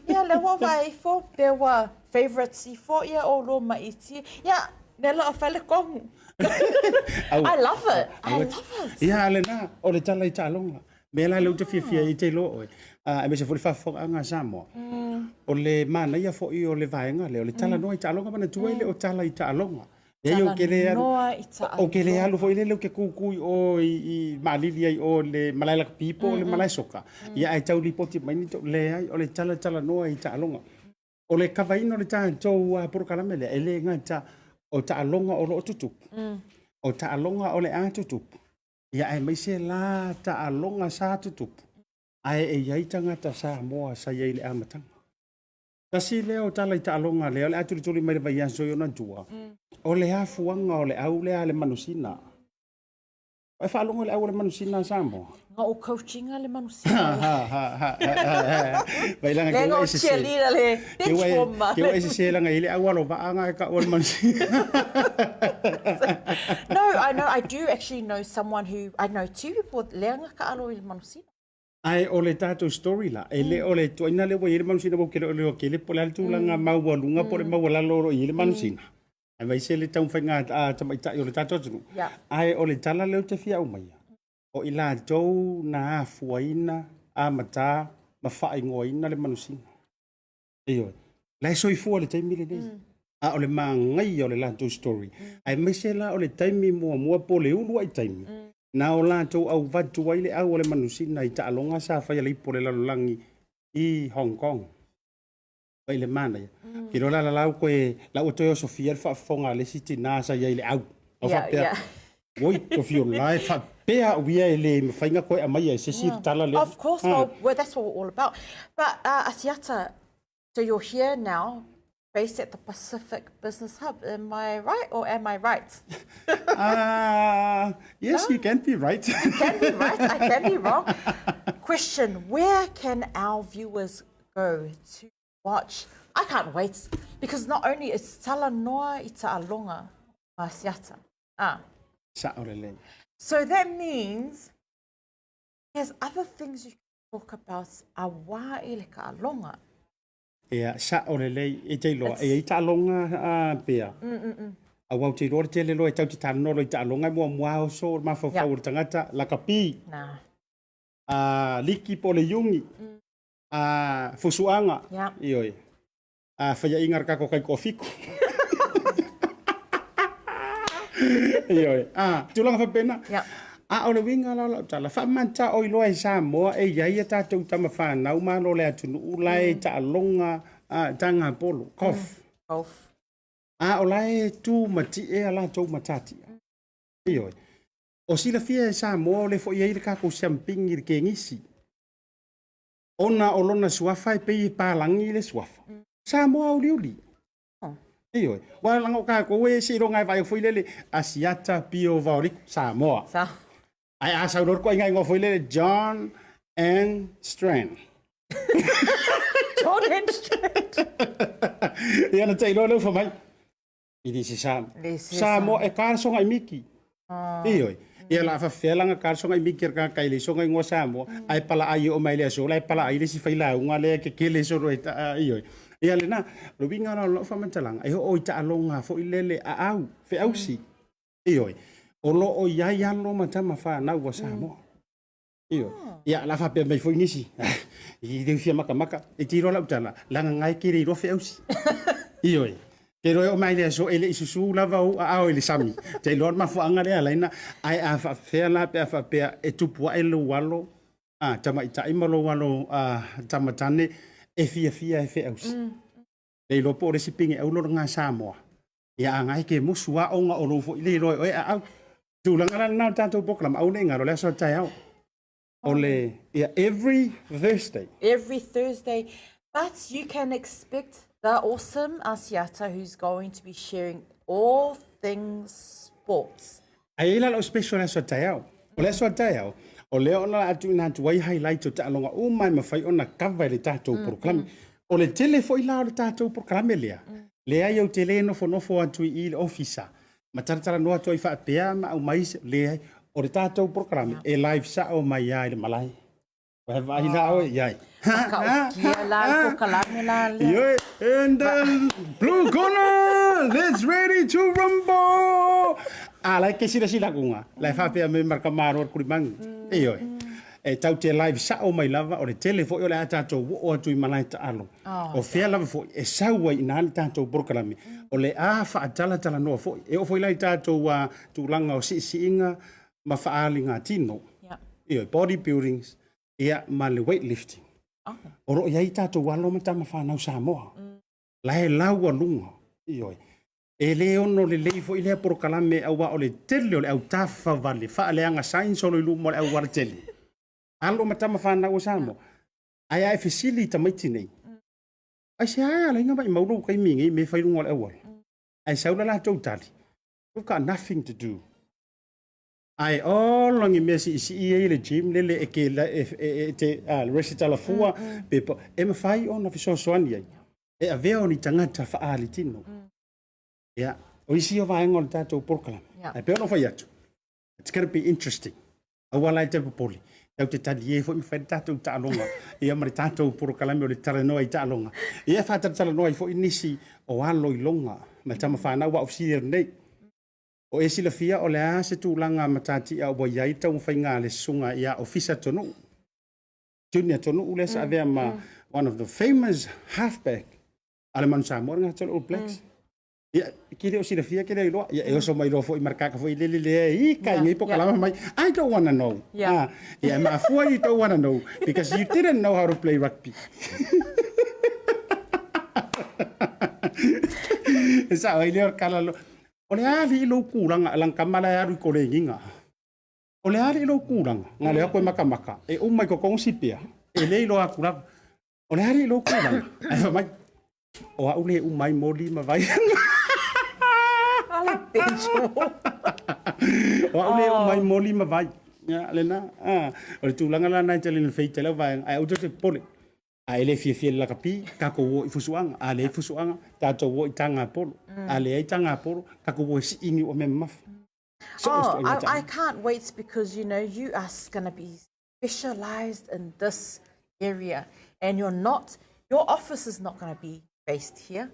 yeah, le wa vai fo there were favorites for yeah or lo ma ET. Yeah, le la fail ko. I love it. I love it. Ya le na o le tala I Talonga. Me la le te fia I te lo. A me se foi fa fo anga samo. O le mana ia fo I o le vaenga le o le Talanoa I Talonga mana tuele o tala I Talonga. E yo ke le o ke le alu foi le ke kuku o I malili ai o le malaila people le malai soka. Ia ai tau li poti mai ni to le ai o le Talanoa I Talonga. O le kavaino le ta tou por kala mele e le ngata o Talonga o lo tutup. O Talonga o le a tutup. Ia ai mai se la Talonga sa tutup. Ai e ia tangata sa moa sa ia le amatanga. Kasi leo tala I Talonga leo le atu tuli mai vai aso yo na tua. O le afuanga o le au le ale manusina. Ai fa longa le au le manusina samo. Nga o coaching le manusina. Vai langa ke o cheerleader le. Ke wa ese langa ile au lo vaanga ka o manusina. No, I know. I do actually know someone who I know two people. Lenga ka alo le manusina. Ai o le tato story la ele o le toina le wa ile manusina bo ke le o ke le pola tu langa mawalunga po le mawala lo ile manusina. Ai vai se le tau whainga tamai o le tato tunu. Ai o le tala leo te fia umaia. O ila tou na fuaina a mata ma whaai ngoina le manusina. Eo, lai soi fua le taimi le nei. A o le maangai o le lato story. Ai mai se la o le taimi mua po le ulu ai taimi. Na o lato au vatu waile au o le manusina I Talonga sa whai le ipo le lalolangi I Hong Kong. Vai le mana ia. Ki rola la lau koe la o toyo Sofia le whaafonga le siti nasa ia le au. Yeah. Woi, to fio lai whapea uia le mwhainga koe amai se sir tala le. Of course, well, that's what we're all about. But Asiata, so you're here now, based at the Pacific Business Hub. Am I right or am I right? Yes, no? You can be right. You can be right. I can be wrong. Question, where can our viewers go to watch? I can't wait because not only is Talanoa I Talonga Asiata. So that means there's other things you can talk about. Awa I le ka alonga. Sa o le lei e te loa e I Talonga pea. a wau te rore te lelo e tau te tānolo i ta alonga mua mua o so ma fa o tangata la kapi Nah. a liki po le yungi a fusuanga Yeah. ioi a fa ya ingar ka ko kai kofiko ioi a tulanga fa pena Yeah. a o le winga la tala fa manta o ilo e sa mo e ya ia ta tu tama fa na uma no le atu ulai ta alonga a tanga polo kof Golf. a o lai tu mati e ala tu matati ioi o sila fia e sa mo le fo ia i ka ko champing i ke ngisi ona o lona suafa e pei palangi le suafa sa mo au liuli Oh. ioi wa langa ka ko we si ronga vai foi lele asiata pio vauri sa mo So, ai asa ro ko inga ngo foi lele John and Strand Jordan Street. ia na tai lo fa mai i disi sa Disi sa mo e karso ngai miki Oh. ioi ia la fa felanga karso ngai miki ka kai le so ngai ngo sa mo ai pala ai o mai le so lai pala ai le si faila unga le ke le so ro ioi ia le na lo vinga lo fa mantalang ai o ita alonga fo ilele a au fe au si ioi o lo o ia ia lo matama fa na wa sa mo io ia la fa pe mai fo inisi i de fia maka maka e tiro la utala la ngai kiri ro fe au si ioi ke ro o mai le so ele isusu la va o a o ele sami te lor ma fo anga le ala ina ai a fa fe la pe fa pe e tupu ai lo walo a tama ita i malo walo a tama tane e fia e fe au si le lo po resi pinge au lo nga Samoa ia ngai ke musua o nga o lo fo ile ro e au tu la ngala na tanto program au le ngaro le so tai au ole ia every Thursday Every Thursday. But you can expect the awesome Asiata who's going to be sharing all things sports. ai la lo special so tai au o le so tai au o le ona atu na tu wai highlight o ta longa o mai ma fai ona cover le tato program o le tele foi la le tato program le ai o tele no fo atu i officer ma tartara no atu i fa pea ma o mais le o le tato program e live sa o mai ai le malai wa vai la o ai Kia la, kokalame la, le. yeah, and blue corner, let's ready to rumble. Like ke sila kunga. Lai fa pe me marka maro kurimang. Iyo. E tau te live sa o mai lava o le telefo o le atato o atu i malai ta alo. O fea lava fo e saua i nani tato brokalami. O le a fa tala noa fo. E o fo i lai tato wa tulanga o si inga ma faali ngā tino. Yeah. Iyo, bodybuildings. Ia ma le weightlifting. Okay. O ro ia i tātou walo ma tama whanau Samoa. La he lau alunga. Ioi. E le ono le leifo i lea porokalame au wa o le tele o le au tafa vale. Wha le anga sain solo i lumo le au wara tele. Alo ma tama whanau o Samoa. Ai ai fesili ta maiti nei. Ai se ai ala inga mai mauro kai mingi me whairunga le au wala. Ai saula la tau tali. We've got nothing to do. Ai longi mesi isi i le gym lele e ke la te resitala fua pepo e ma fai ona fiso soani ai e aveo ni tangata fa ali tino ya o isi o vai ngol tato porkala ai pe no fai atu it's going to be interesting awala te popoli tau te tali e fo mi fai tato talonga ia mari tato porkala me o le talanoa i talonga ia fa talanoa i fo inisi o alo i longa ma tama fa na wa ofisier nei o e sila fia o le a se tūlanga matati a o iai tau whainga le sunga i a ofisa tonu. Junior tonu ule sa avea ma one of the famous halfback ale manu sa mora ngā tolu All Blacks. Ia, kire o sila fia kire i loa. Ia, e oso mai roa fo i markaka fo i lele le i kai ngai po kalama mai. I don't wanna know. Yeah. Ia, ma fua you don't wanna know because you didn't know how to play rugby. Sa o i leo kalalo. O le ali ilo kuranga lang kamala ya ko le nginga. O le ali ilo kuranga nga le ko makamaka. E o mai ko kong sipia. E le ilo akura. O le ali ilo kuranga. Ai mai. O a ule u mai moli ma vai. Ala bencho. O a ule u mai moli ma vai. Ya le na. O le tulanga la na tele le feite la vai. Ai o te pole. A ele fie la kapi kako wo i fusuanga a le fusuanga tato wo i tanga polo a le i tanga polo kako wo si ingi o me maf I can't wait because you know you are going to be specialized in this area and your office is not going to be based here.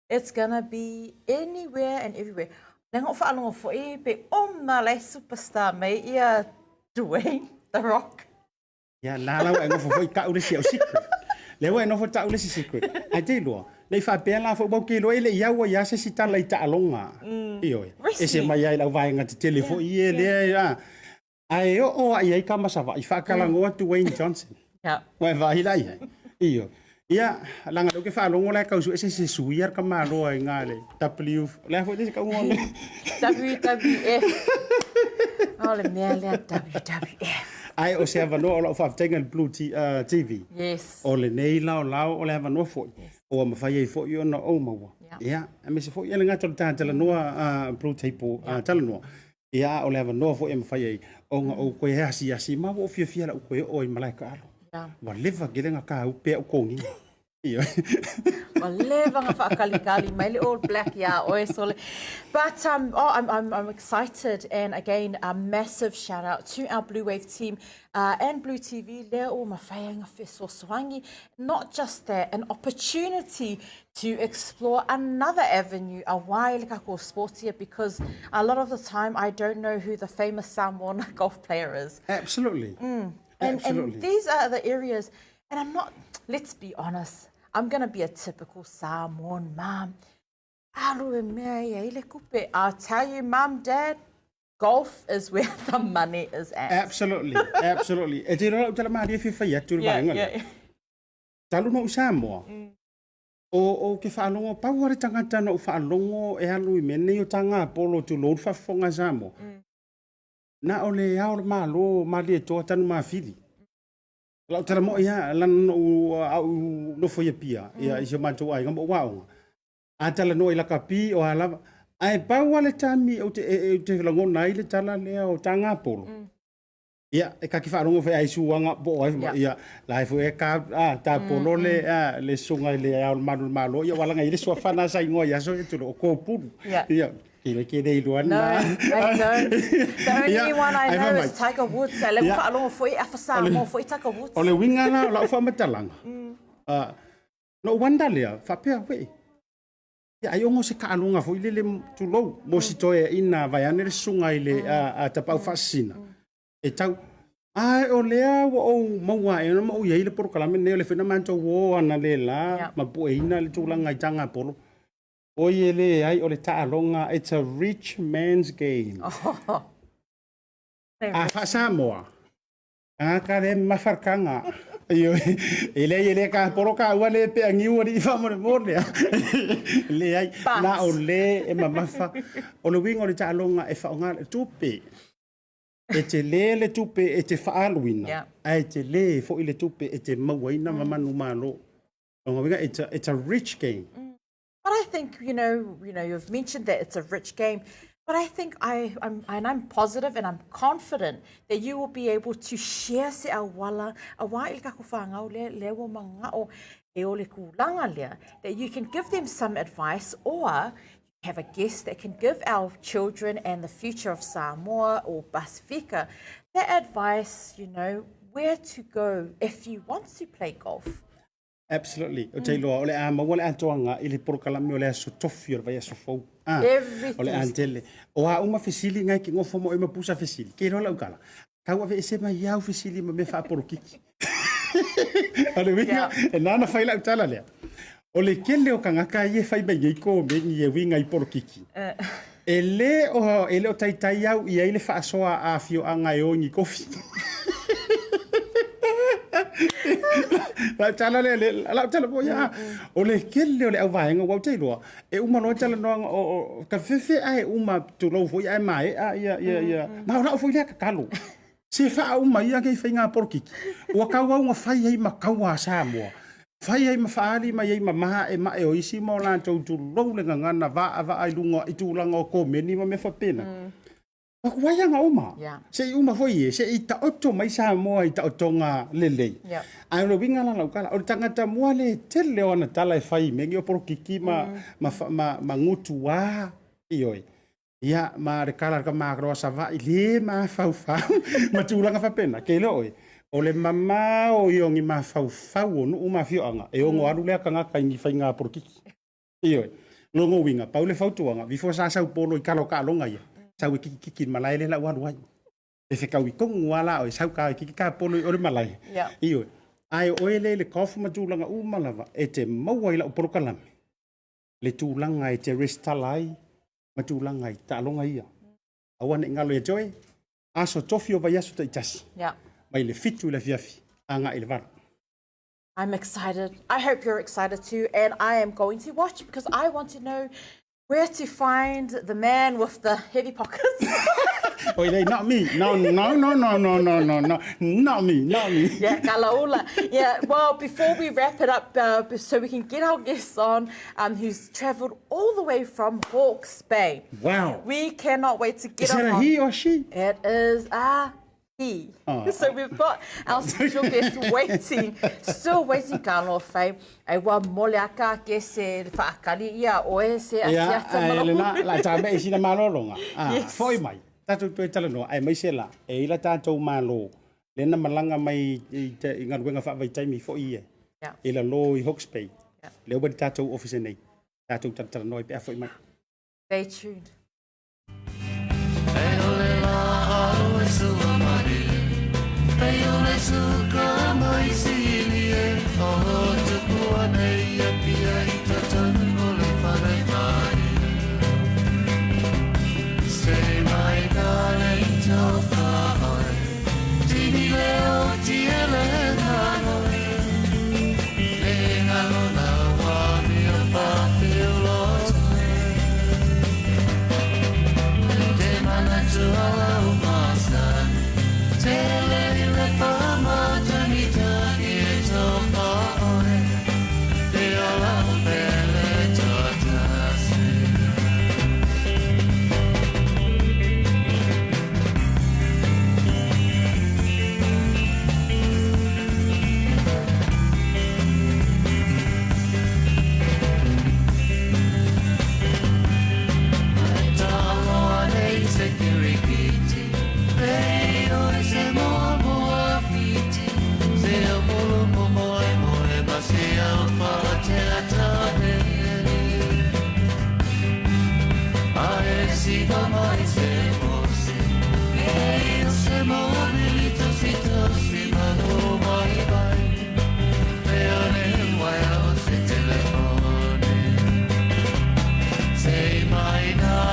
It's going to be anywhere and everywhere. Lengo whaalongo fo I pe oma le superstar me ia Dwayne The Rock. Ya la wa ngo fo ka ule si o secret. Le wa no fo ta ule si secret. Ai te lo. Le fa pe la fo bo ke lo ile ya wa ya se si ta la ta alonga. Io. E se mai ai la vai nga te telefo I le ya. Ai o ai ka ma sa va I fa ka la ngo Dwayne Johnson. Ja. Wa va hi lai. Io. Ia langa do ke fa longo la ka su ese se suiar ka ma lo ai ngale. W le fo te ka ngone. WWF. Ole mea lea WWF. Ai o se avano o la fa tenga Blue TV. Yes. O le nei lao o le avano fo. O ma fai fo yo no o ma wa. Ia, a me se fo ia nga tol Talanoa BluTable Talanoa. Ia o le avano fo e ma fai o nga o ko ia si ma wo fia la ko o I malaika alo. Ja. Wa leva gelenga ka u pe o ko ngi. Ia. Levanga whaakalikali, mai le all black, yeah, oesole. But I'm excited, and again, a massive shout out to our Blue Wave team and Blue TV. Lea o mawhaianga wheso swangi. Not just that, an opportunity to explore another avenue, a waile kako sportia, because a lot of the time I don't know who the famous Samoan golf player is. Absolutely. And these are the areas, and I'm not, let's be honest, I'm going to be a typical Samoan mom. I'll tell you, Mum, Dad, golf is where the money is at. Absolutely. Absolutely. E te rola utala maria fi fai atu Yeah. Talu no Samoa. O ke whaalongo pauare tangata no whaalongo e halu I mene o tanga polo tu lo whafonga Samoa. Na o le ao malo mali e toa tanu mawhiri. Lau tara mo ia lan au no foi pia ia I mato ai ngam wa a tala no ila kapi o ala ai pa wale tami o te lango nai le tala le o tanga polo ia e ka ki fa rongo fe ai suanga bo ia lai fo e ka ta polo le sunga le au malo ia wala ngai le so fana sai ngo ia so tu ko pu ia ke dei luana. No, I don't. The only one I know is Tiger Woods. Le fa alongo foi a fa mo foi Tiger Woods. O le winga la fa matalanga. No wanda le fa pe we. Ya ai ongo se ka alonga foi le tu lo mo si toe ina vai ane sunga ile a tapau fasina. E tau ai o lea o maua e mo ia ile por kalame ne le fena manto wo ana le la ma po ina le tulanga tanga polo. Oye le ai o le ta'alonga, it's a rich man's game. A fa Samoa. A ka le mafarkanga. Ele ka poro ka ua le pe angi ua I fa mo le. Le ai na o le e mamafa. O le wingo le ta'alonga e fa onga tupe. E te le tupe e te fa'aluina. Ai te le fo I le tupe e te mauaina mamanu malo. O winga it's a rich game. But I think, you know, you've mentioned that it's a rich game, but I think I'm positive and I'm confident that you will be able to share se awala, awa il kako whangau le wo mangao e o le kulanga lea, that you can give them some advice, or have a guest that can give our children and the future of Samoa or Pasifika that advice, where to go if you want to play golf. Absolutely. O te loa, o le a mawale atoanga I le porokalami o le aso tofi o le vai aso fau. O le antele. O a uma fesili ngai ki ngofo mo e mapusa fesili. Ke rola ukala. Kaua ve ese mai iau fesili ma me wha porokiki. O le winga, e nana whaila utala lea. O le kele o kangaka I e whai mai ngei ko me ni e winga I porokiki. E le o taitai au I ai le wha asoa a fio anga e o ngi kofi. La tala po ya o le kele o le au vaenga wa te loa e uma no tala no o ka fefe ai uma tu lo fo ai mai ia ma la fo ia ka kalo se fa uma ia ke fainga porkiki o ka wa nga fai ai ma ka wa Samoa fai ai ma faali ma ai ma e o isi mo la tu lo le ngana va ai lunga I tu langa ko meni ma me fa pena. Waya nga uma. Se uma foi se ita oto mai Samoa ita otonga lele. Ai lo winga la kala o tangata mua le tele ona tala e fai me o porokiki ma ngutu wa ioi. Ia ma re kala ka ma gro sa va ile ma fau ma tulanga fa pena ke loi. O le mama o iongi ma fau no uma fioanga e o ngoaru le kanga ka ngi fai nga porokiki. Ioi. longo winga paule fautuanga before sa sau polo I kalo ka longa ia sau kiki malai le la wan wai e fe ka wi kong wala o sau ka kiki ka polo o le malai io ai o le kofu matulanga u malava e te maua ila o polo kalame le tulanga e te restalai matulanga I ta longa ia awana ngalo e joy aso tofi o vai aso te itas mai le fitu le fiafi anga I le vara. I'm excited. I hope you're excited too. And I am going to watch because I want to know where to find the man with the heavy pockets. Oh, not me. No. Not me. Yeah, kalaula. Yeah, well, before we wrap it up, so we can get our guests on, who's travelled all the way from Hawke's Bay. Wow. We cannot wait to get Is that a he or she? It is a he. So we've got our special guest waiting, still waiting kanoa whai. Ai wa mole aka ke se whaakari ia oe se asiata malonga. La tabe isi na malolonga. Yes. Foi mai. Tatu toi talanoa ai mai se la. E ila tātou malo. Lena malanga mai I ngā ruenga whaavai taimi fo ie. Ila lo I Hawke's Bay. Leo bari tātou office nei. Tātou talanoa I pea foi mai. Stay tuned. Say my darling, don't fall. Tini leo tiele nanoe. Lengalo na wami o whawhilo te mana tuala umasa. Tele le whama tangi tangi e tō whaoe. Te ala pele tō tasi. Say my darling, don't fall. Tini leo tiele nanoe.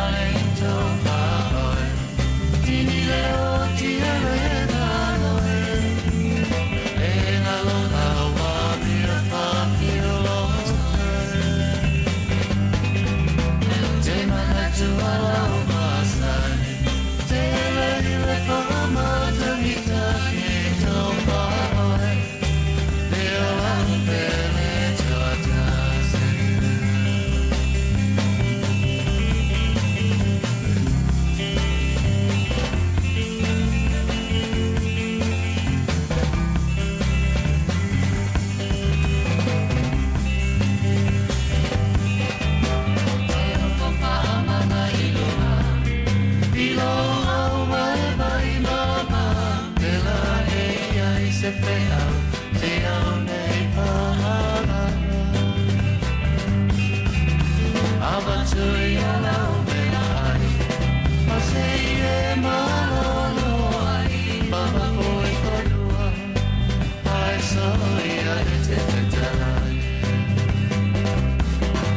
Lengalo na wami o whawhilo te mana tuala umasani. Tele le whama tangi tangi e tō whaoe. Te ala pele tō tasi.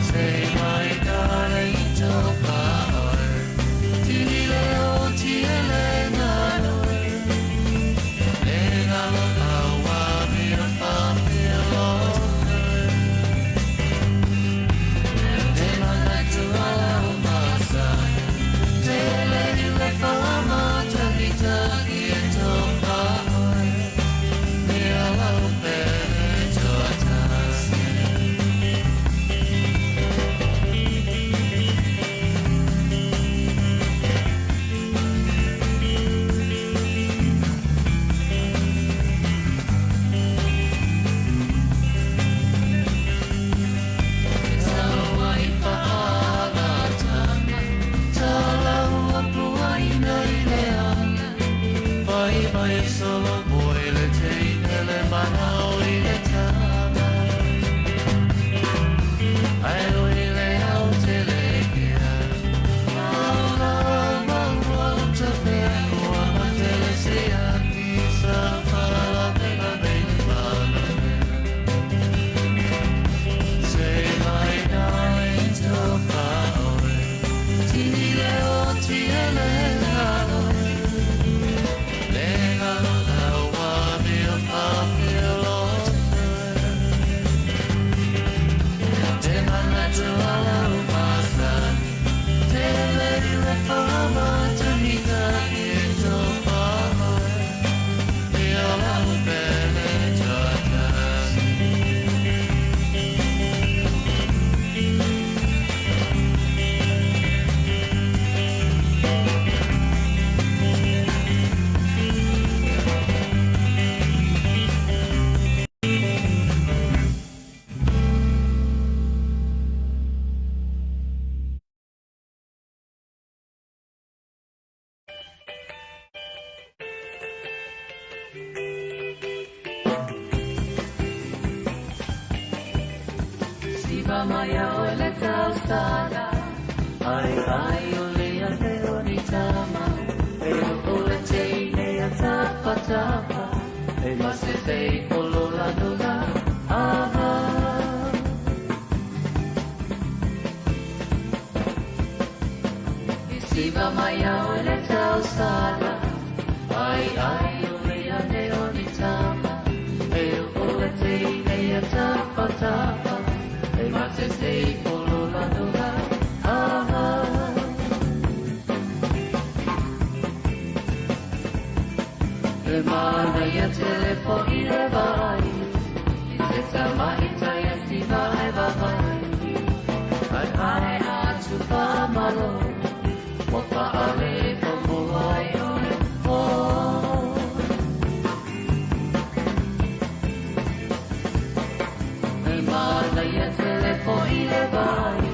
Say my darling, don't fall. Tini leo tiele nanoe. Lengalo na wami o whawhilo te mana tuala umasa. Tele le whama tangi tangi e tō whaoe. Me ala pele tō tasi. Siva maya o le tau sada Ai ai o le a te o ni tama E o le te ne a tapa tapa E mase te polo la nuna aha Siva maya o le tau sada Ai ai o le a te o ni tama E o le te ne a tapa tapa E mase te polo la nuna aha E mana ia telefo i le vai I se tama i taia si vai vai Ai ai atu pa malo Mo pa ale ko mo ai o e po E mana ia telefo i le vai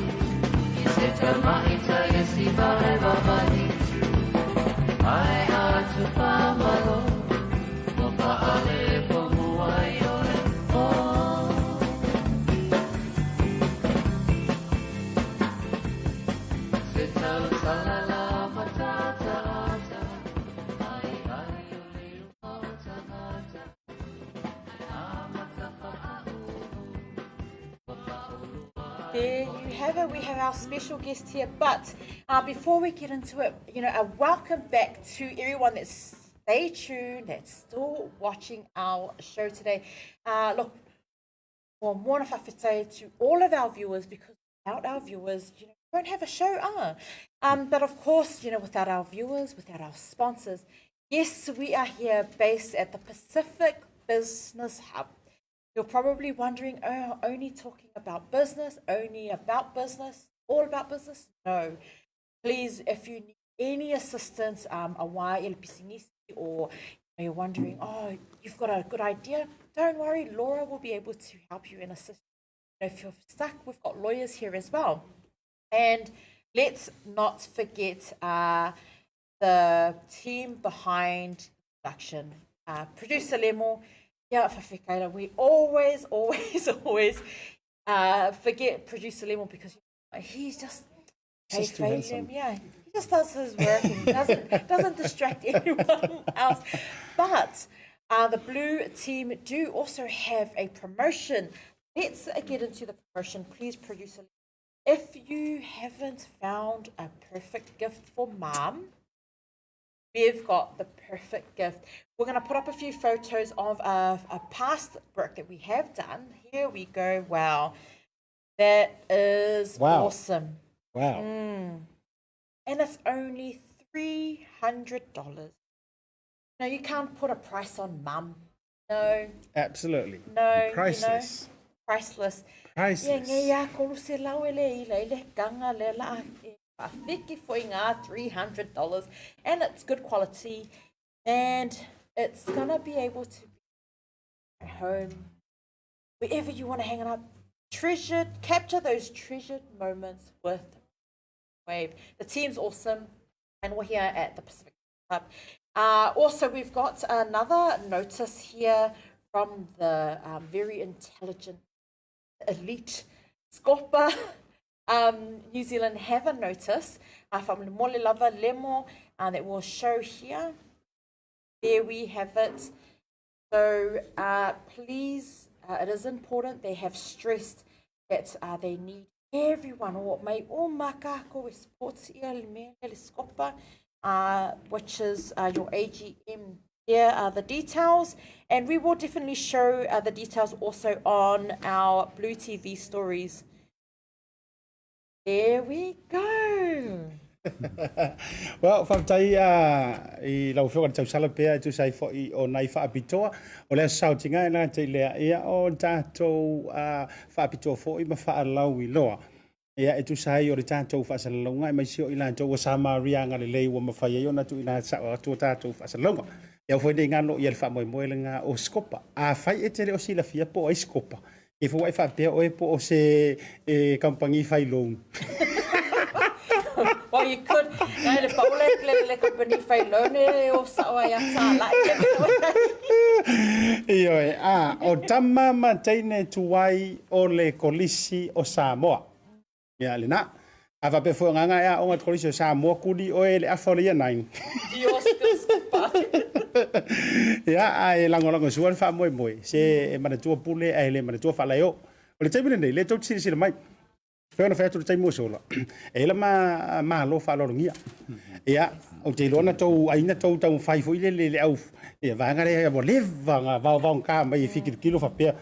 I se tama i taia si vai vai Ai atu pa malo There you have it. We have our special guest here. But before we get into it, a welcome back to everyone that's stay tuned, that's still watching our show today. Look, well, mōna whawhitai to all of our viewers, because without our viewers, we won't have a show. But of course, without our viewers, without our sponsors, yes, we are here based at the Pacific Business Hub. You're probably wondering, oh, only talking about business, only about business, all about business? No. Please, if you need any assistance, or you're wondering, oh, you've got a good idea, don't worry, Laura will be able to help you and assist you. If you're stuck, we've got lawyers here as well. And let's not forget the team behind production. Producer Lemo, we always forget Producer Lemo because he's just too handsome. he just does his work and doesn't distract anyone else. But the Blue team do also have a promotion. Let's get into the promotion, please, Producer. If you haven't found a perfect gift for Mom, we've got the perfect gift. We're going to put up a few photos of a past work that we have done. Here we go. Wow. That is awesome. Wow. And it's only $300. No, you can't put a price on Mum. No. Absolutely. No. Priceless. Priceless. Priceless. $300, and it's good quality, and it's gonna be able to be at home, wherever you want to hang it up. Capture those treasured moments with Wave. The team's awesome, and we're here at the Pacific Club. Also, we've got another notice here from the very intelligent elite Scopa. New Zealand have a notice from Mole Lava Lemo, and it will show here. There we have it. So please, it is important. They have stressed that they need everyone, or may o makako sports Scopa, which is your AGM. Here are the details, and we will definitely show the details also on our Blue TV stories. There we go. Well, whaktai I lau whewara tau salapea tu sai fo I o nai whaapitoa o lea sautinga e nā te lea ia o tātou whaapitoa fo I ma whaalau I loa. Ia e tu sai o le tātou whaasalalonga e mai sio I lātou o Samaria ngā le lei wa mawhai e ona tu I nā tua tātou whaasalalonga. Ia whai nei ngano I le whaamoemoe le ngā o Scopa. A whai e tere o sila fia po ai Scopa. E fo wai whaapea o e po o se kampangi whai loan. Well, you could. Ngai le paule le company fai lone o sao ia sala. Ioi, o tama mataine tuai o le kolisi o Samoa. Ia le na. Ava pe fo nganga ia o ngat kolisi o Samoa kuli o ele aforia nine. Dios te skupa. Ia ai lango suan fa moi moi. Se e mana tua pule ai le mana tua fa lai o. O le taimine nei, le tau tisi le mai. Whena whea tu le taimu sola. E la ma lo fa lo ngia. Ia, o te lona tau aina tau whai fo ile le au. Ia, vangare ia mo leva ngā vau ka mai e whikir kilo fa pia.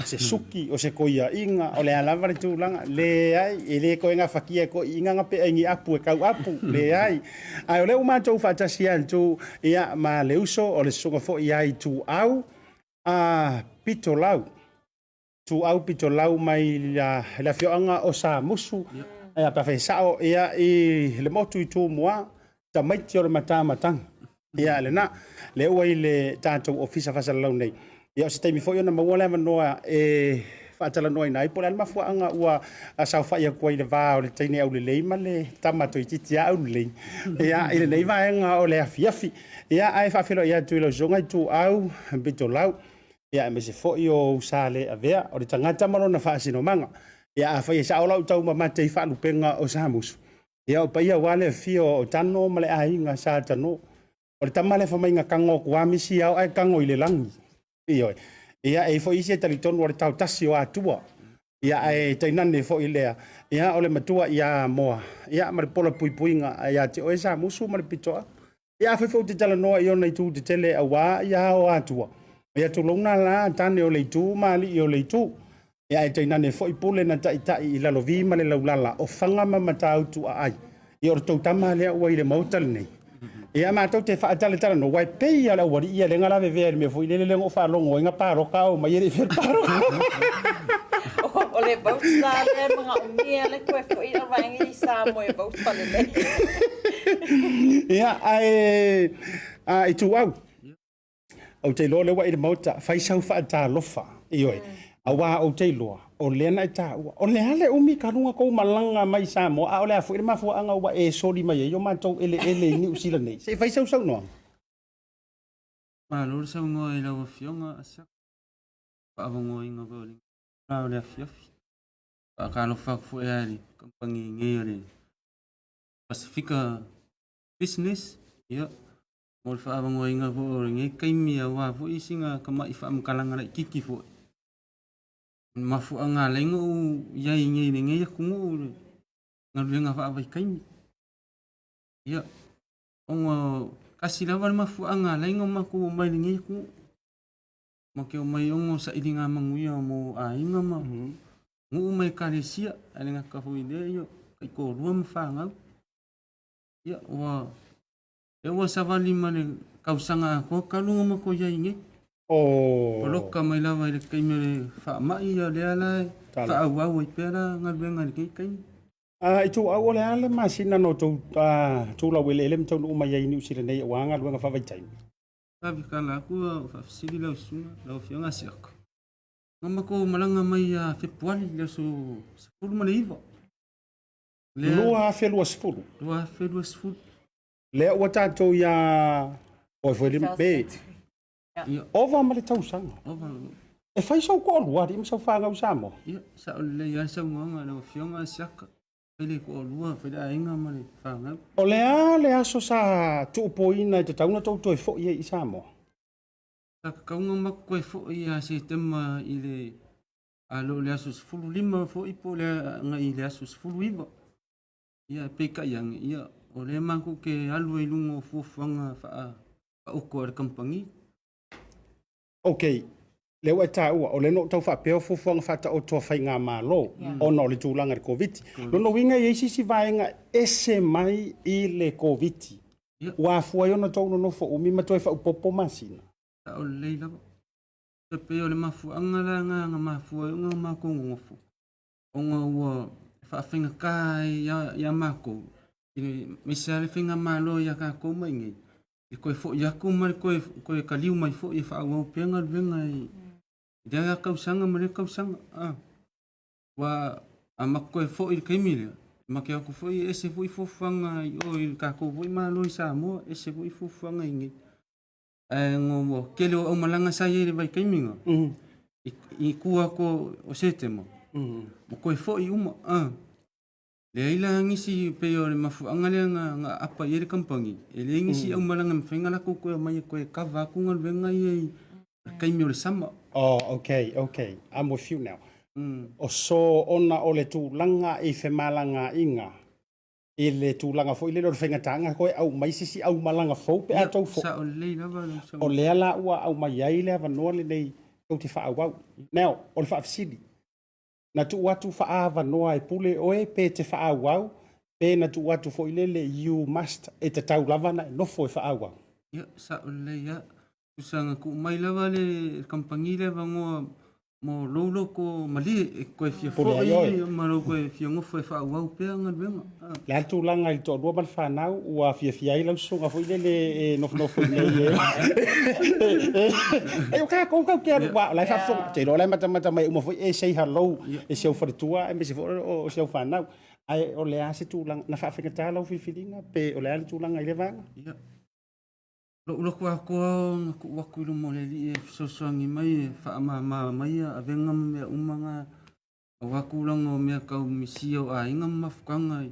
Se suki o se koia inga o le alava le tūlanga. Le ai, e le koe ngā whakia ko inga ngā pe aingi apu e kau apu. Le ai. Ai o le uma tau whaatasi antu ia ma le uso o le sunga fo i ai tu au. Pito lau. Tu au pito lau mai la fioanga o sa musu. Ia pa fai sao ia i le motu i tū mua. Ta maiti o le matang. Ia le na. Le ua i le tātou ofisa fasalau nei. Ia o se taimi fo i ona maua le manoa e whaatalanoa i nai. Po le alma fuanga ua a sau whai a kua i le vā o le taine au le leima le tamato i titi au le lei. Ia i le nei vaenga o le afiafi. Ia ai whaafilo ia tui lau zonga i tū au pito lau. Ia me se foi o usale avea o le tangata malona whaasino manga. Ia a whai e sa olau tau mamate i whaalupenga o samusu. Ia o paia wale fio o tano male ainga sa tano. O le tamale whamainga kango kuamisi au ai kango i le langi. Ioi. Ia e foi isi e talitonu o le tau tasi o atua. Ia e tainane foi lea. Ia o le matua ia moa. Ia ma le pola puipuinga ia te o e samusu ma le pitoa. Ia a whai te talanoa i ona i tū te tele a wā ia o atua. Ia tulona la tane o leitu mali i o leitu. Ia e tainane fo i pule na tai i lalovi ma le laulala o whanga ma matautu a ai. Ia o tau tama lea ua i le mautale nei. Ia mātou te whaatale tala no wai pei ala wari ia le ngala vevea me fo i lele lengo whalongo inga paroka o mai ere wher paroka. O le vauta le mga umia le koe fo i la vangi i Samoa e vauta le le. Ia ai tu au. O te loa le wa i le mauta, whai sau wha ta lofa, ioi. A wā o te loa, o lena i tā ua. O le hale umi ka runga kou malanga mai Samoa, a o le afu i le mafua anga ua e sori mai e, yo mātou ele ni usila nei. Se whai sau noa? Ma lor sau ngoa i lawa fionga asak. Pa awango inga bowling. Pa o le afiafi. Pa kalo whakfu e ari, kampangi ngei ore. Pacifica Business, ia. Mol fa awango inga bowling, nge kaimi a wā fu isinga kama i whaamkalanga rai kiki fu. Mafu anga lengo iai ngei ne ngei akungu. Ngaruenga wha awai kaimi. Ia. Ongo kasi lawan mafu anga lengo maku mai ngei akungu. Make o mai ongo sa iringa manguia mo a inga ma. Ngu mai karesia, alenga ka hui le yo. Kai ko rua mawhangau. Ia, wa. E wa savali mane kausanga ko kalunga mako iai ngei. Poloka mai lawa i le kaimere wha mai a le alai. Wha au au i pera ngaruenga le kei kaimi. I tū au o le ale masina no tū lau ele ele mtau umai ai ni usira nei o anga luenga whawaitai. Ka la kua whafisiri lau sunga, lau whianga siaka. Ngama ko malanga mai a whepuali lea so sepulu mane iwa. Lua whelua sepulu? Lua whelua sepulu. Lea ua tātou ia o wheri me. Ova ma le tausanga? Ova. E whai sau ko lua di msau whangau Samoa? Ia, sa o le ia sau nganga lau whianga siaka. Pele ko lua wheda inga mane whangau. O le aso sa tuupoina i te tauna tau toi fo i Samoa? Sa kaunga mako koe fo i a se tema i le alo le aso sifulu lima fo i po le nga i le aso sifulu iwa. Ia peka iange, ia o le mako ke alu e lungo fuafanga wha oko ar kampangi. Okay. Le wa ta ua o le no tau fa peo fufuanga fata o toa fai ngā mālo o no le tūlanga le COVID. Lono winga i eisi si vaenga ese mai i le COVID. Wa fua yona tau no fo umi matoi fa upopo masina. Ta o le leila. Te peo le mafu angala nga mafu nga mako ngofu. O nga ua fa whinga kai ya mako. Me se ale whinga mālo ya ka kou mai ngai. I koe fo yaku mai koe kaliu mai fo i wha au penga luenga i Dea kausanga mare kausanga. Wa amak koe fo i kaimile. Ma ke aku foi ese foi fofanga o il ka ko foi malo i Samoa ese foi fofanga ingi. Ngo mo ke lo o malanga sa ye vai kaiminga. I kua ko o setemo. Mo ko foi uma le ila ngisi pe o mafu angale nga apa ye kampangi. Ele ngisi o malanga mfenga la ko mai ko ka va ku ngal venga ye kaimi o sama. Oh, okay. I'm with you now. O so ona o le tūlanga i whemalanga inga. I le tūlanga fo i le lor whengatanga koe au mai sisi au malanga fo pe a tau fo. Sa o le lava O le ala ua au mai ai le ava noa le nei tau te wha au. Now, o le wha afsili. Na tu watu wha ava noa e pule oe pe te wha au. Pe na tu watu fo i le you must e te tau lava na nofo e wha au. Ya, sa o le ya. Kusanga ku mai lava le kampangi le vangoa mo lolo ko mali ko fia fo i maro ko fia ngofo fa wa pe nga venga la tūlanga i tō rua man whanau ua fia i lau songa fo i le nofo i nei e o ka kōkau kia rua lai whafong te ro lai mata mai uma fo e sei hello e seu wharetua e me se fo o seu whanau ai o le ase tūlanga na whawhengatā lau whiwhiringa pe o le ale tūlanga i le vanga lo ko wa ku lo mo le li so ngi mai fa ma mai a venga me umanga wa ku lo me ka misio a inga mafkanga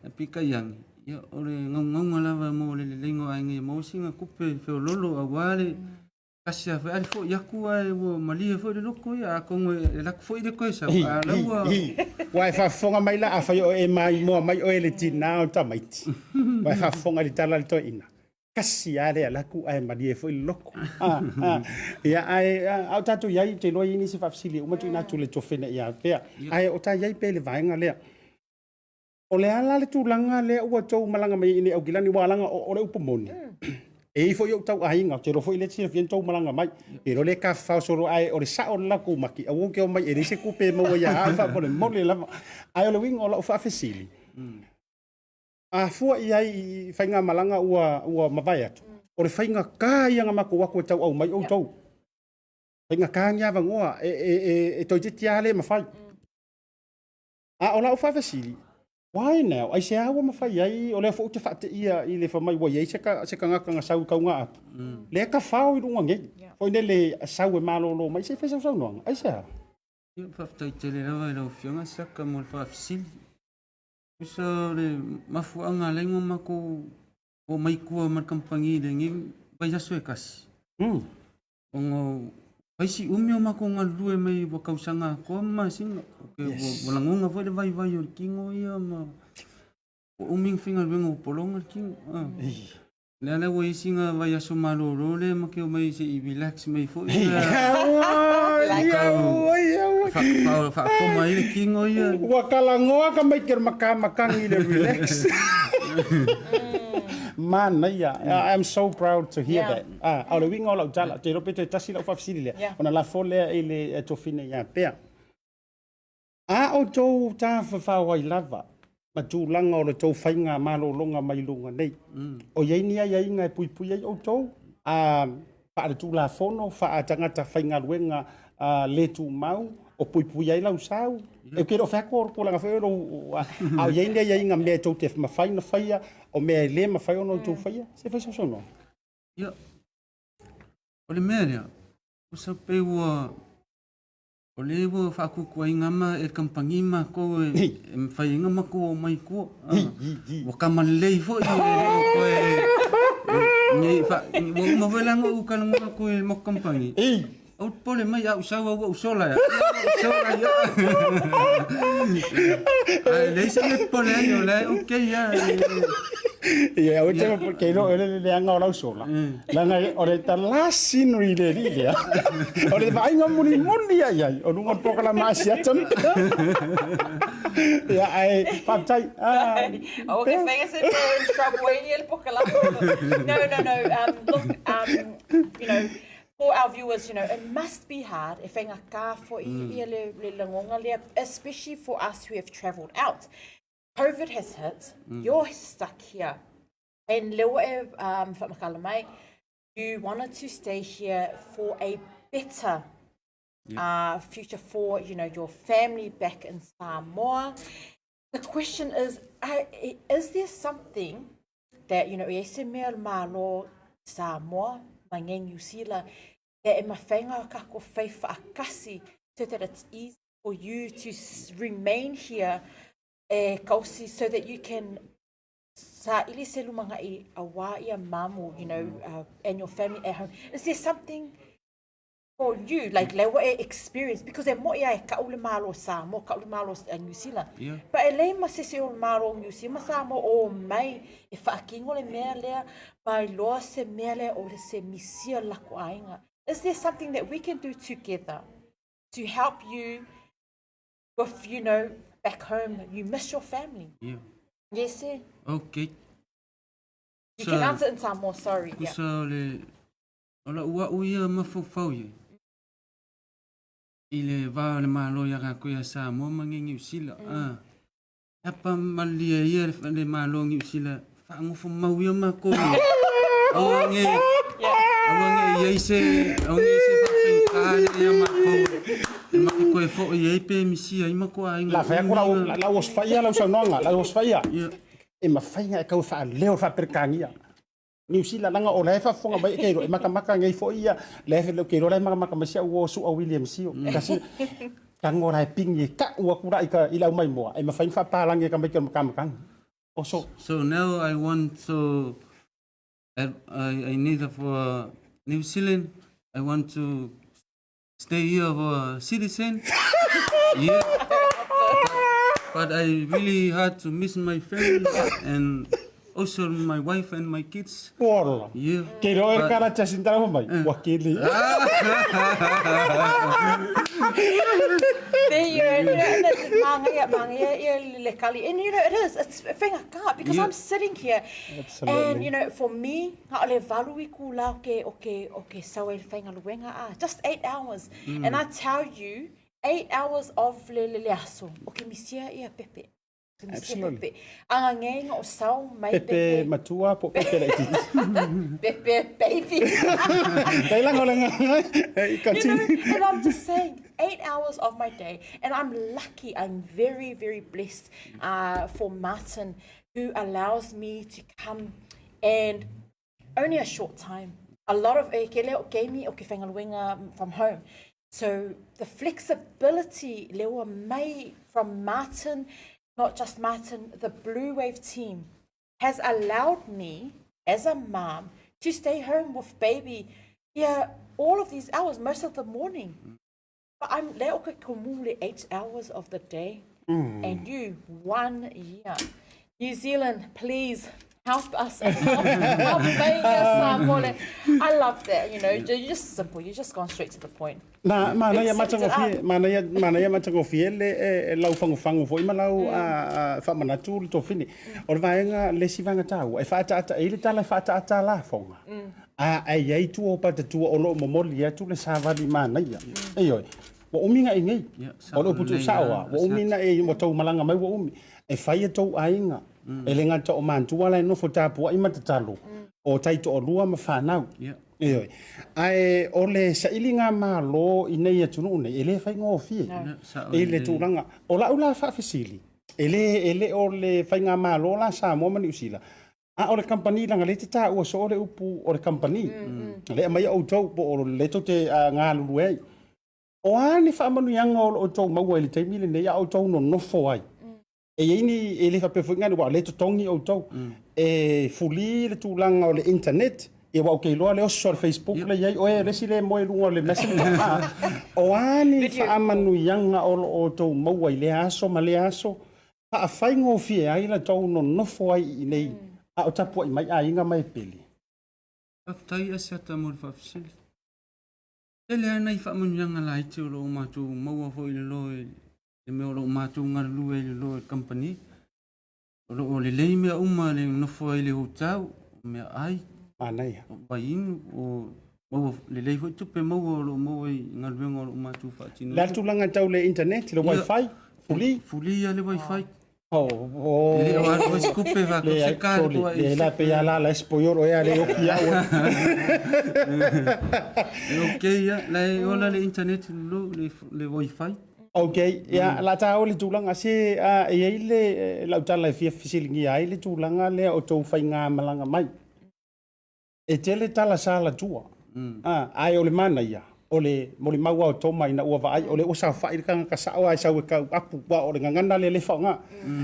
e pika yang ya ole ngong la mo le lengo a ngi mo singa kupe fe lolo a wale kasia fe ali fo ya ku ai wo mali fo de loko ya ko la fo de ko sa la wa fa fonga mai la fa yo e mai mo mai o ele tina o tamaiti wa fa fonga li tala to ina kasi ale ala ku ai mali foi loko ya ai au tatu yai te lo ini se fafsili uma tu ina tu le tofena ya pe ai o ta yai pe le vainga le o le ala le tu langa le o to malanga mai ini au gilani walanga o le upomoni e foi o tau ainga te ro foi le tsi fien to malanga mai e ro le ka fa soro ai o le sa o la ku maki au ke o mai e se ku pe mo ya fa po le mo le la ai o le wing o la fa fafsili a fua i whainga malanga ua mawai atu. O re whainga kāia ngā mako wako tau au mai o tau. Whainga kāngia wangoa e toi te tiale mawhai. A o la o whawasiri. Why now? Ai se awa mawhai ai o lea fo te whate ia i le whamai wai ai se ka ngaka ngā sau kau ngā atu. Lea ka whao i runga ngei. Fo ine le sau e malolo mai se whesau sau noanga. Ai se a? Ia whaftai te le rawa i lau whionga saka mo le whafsili. Usa le mafuanga lengo mako o mai kua mar kampangi le ngi vai aso e kasi. Ongo paisi umio mako nga lue mai wa kausanga ko ma singa. Ke wala ngonga foi le vai o kingo ia ma. O uming finga vengo polonga kingo. Le ala wo isinga vai aso malo le ma ke o mai se i relax mai foi. Fa ko mai le kingo ia. Wa kalangoa ka mai ker makangi le relax. Man, I'm so proud to hear that. Au le winga o lau tala, te rope te tasi lau whafsiri lea. Ona la folea i le tofine ia pea. A o tau tā whawhau ai lava. Ma tūlanga o le tau whainga malolonga mai lunga nei. O ieinia ieinga e pui ai o tau. Wha tū la fono, wha tangata whainga luenga le tū mau. O pui ai lau sau. E kero whako ko langa whaero. Au ieinia ieinga mea tau te mawhaina whaia. O mea le mawhai ono tū whaia. Se whaisa sono. Ia. O le mea rea. Usa pe ua. O le ua whakukua inga ma e kampangi ma ko e mwhai inga ma ko o mai kua. Wa kamalei fo i koe. Ngai mawelanga u kalanga ko e mo kampangi. Au pole mai au sawa au sola ya. Sola ya. Le se me pole yo le okay ya. Ia o te porque no le anga o sola. Langa o le ta la scenery le ria. O le vai nga muni ai. O nunga poka la masia tam. Ia ai paptai. Okay, thanks for trouble el poka la. No. Look, you know, for our viewers, you know, it must be hard if nga ka for le langonga le, especially for us who have travelled out. COVID has hit. You're stuck here, and you wanted to stay here for a better future for your family back in Samoa. The question is there something that, e se mea malo Samoa, mai ngai New Zealand, that e mawhainga kako whai whaakasi so that it's easy for you to remain here kausi so that you can sa ili se lumanga I awa ia mamu, and your family at home. Is there something for you, like lewa experience? Because e mo ia ka ule malo Samoa, ka ule malo New Zealand. Yeah. But e lei ma se o malo New Zealand, Samoa o mai e whaakingo le mea lea, mai loa se mea lea o le se misia lako ainga. Is there something that we can do together to help you with, back home, you miss your family? Yeah. Yes, sir. Okay. You can answer in Samoa, sorry. Yeah. Kusa le ola ua uia mafofau ye. Ile va le malo ya ka ko ya Samoa mangi usila. Apa malia ia le malo ngi usila. Fa ngofo mau ia ma ko. Awange. Awange ia se fa kale ia ma ko. Ma ko e fo ia pe misia ima ko ai. La fa ko la was faia la sononga, la was faia. E ma fainga e ka fa leo fa perkangia. New Zealand langa o lefa fonga mai ke ro e maka ngai fo ia lefa lo ke ro le maka masia wo su a William Sio kasi kangora ping ye ka wa kura ika ila mai mo e ma fain fa pa lange ka mai ke maka also so now I want to I need for New Zealand I want to stay here for citizen. Yeah. But I really had to miss my family and also my wife and my kids. Ora. Yeah. Ke ro e kara chasinta mo mai. Wa kili. There you manga le kali. And it is. It's a thing I can't because I'm sitting here. Absolutely. And for me, ha le valui ku la okay, so e whainga luenga just 8 hours. And I tell you, 8 hours of le aso. Okay, misia ia pepe. Absolutely. Anga ngenga o sau mai Pepe matua po pepe le titi. Pepe baby. Dai lang olang. And I'm just saying, 8 hours of my day, and I'm lucky. I'm very, very blessed for Martin, who allows me to come and only a short time. A lot of gave me from home. So the flexibility lewa mai from Martin. Not just Martin, the Blue Wave team has allowed me as a mom to stay home with baby here all of these hours, most of the morning. But I'm 8 hours of the day and you 1 year. New Zealand, please help us help make us I love that, you're just simple, you're just gone straight to the point. Na mana ya matango fie le lau fangu foi malau fa manatu to fini. O vaenga le sivanga tau e fa tata ile tala fa tata la fonga. Ai ai tu o pata tu o lo momoli ya tu le savali mana ya. Eyo. Wa uminga ingai. O lo putu sawa. Wa umina e mo tau malanga mai wa umi. E fai tau ainga. E le ngata o mantu wala no fo tapu ai matatalo. O taito o lua mafanau. Eoi. Ai ole sa ilinga malo inei atunu nei ele fai ngofi. Ele tulanga. Ola ula fa fasili. Ele ole fai nga malo la sa mo mani usila. Ole company langa le ta o so ole upu ole company. Le mai o tau po le to te nga luei. O ani fa manu yanga o tau mau ele te mile nei o tau no fo ai. E ini ele fa pefunga wa le to tongi o tau. E fuli le tulanga o le internet. E wa ke lo le o sur Facebook le ye o le sile mo lu le messenger o ani fa manu yanga o to mo wa le aso ma le aso fa fa ngo fi ai la to no fo ai nei a o tapu mai ai nga mai peli tai asata mo fa fsil ele ana fa manu yanga la i lo ma tu mo fo ile lo e me lo ma tu ngar lu ile lo company o le me uma le no fo ile o tau me ai anai bain o mo le lei foi tupe mo lo mo ngal vengo lo ma tu fa tino la tu langa tau le internet le wifi fuli ya le wifi oh le o scupe va ko se car ko le la pe ya la spoyor o ya le o kia okay ya la o le internet lo le wifi Okay, ya la ta ole tulanga se e ile la utala fia fisilingi ai le tulanga le o tou fainga malanga mai. E tele tala sala tua. Ai ole mana ia. Ole moli maua o toma ina ua vai ole o sa fai kanga ka sa ai sa ka apu wa ole ngana le fonga.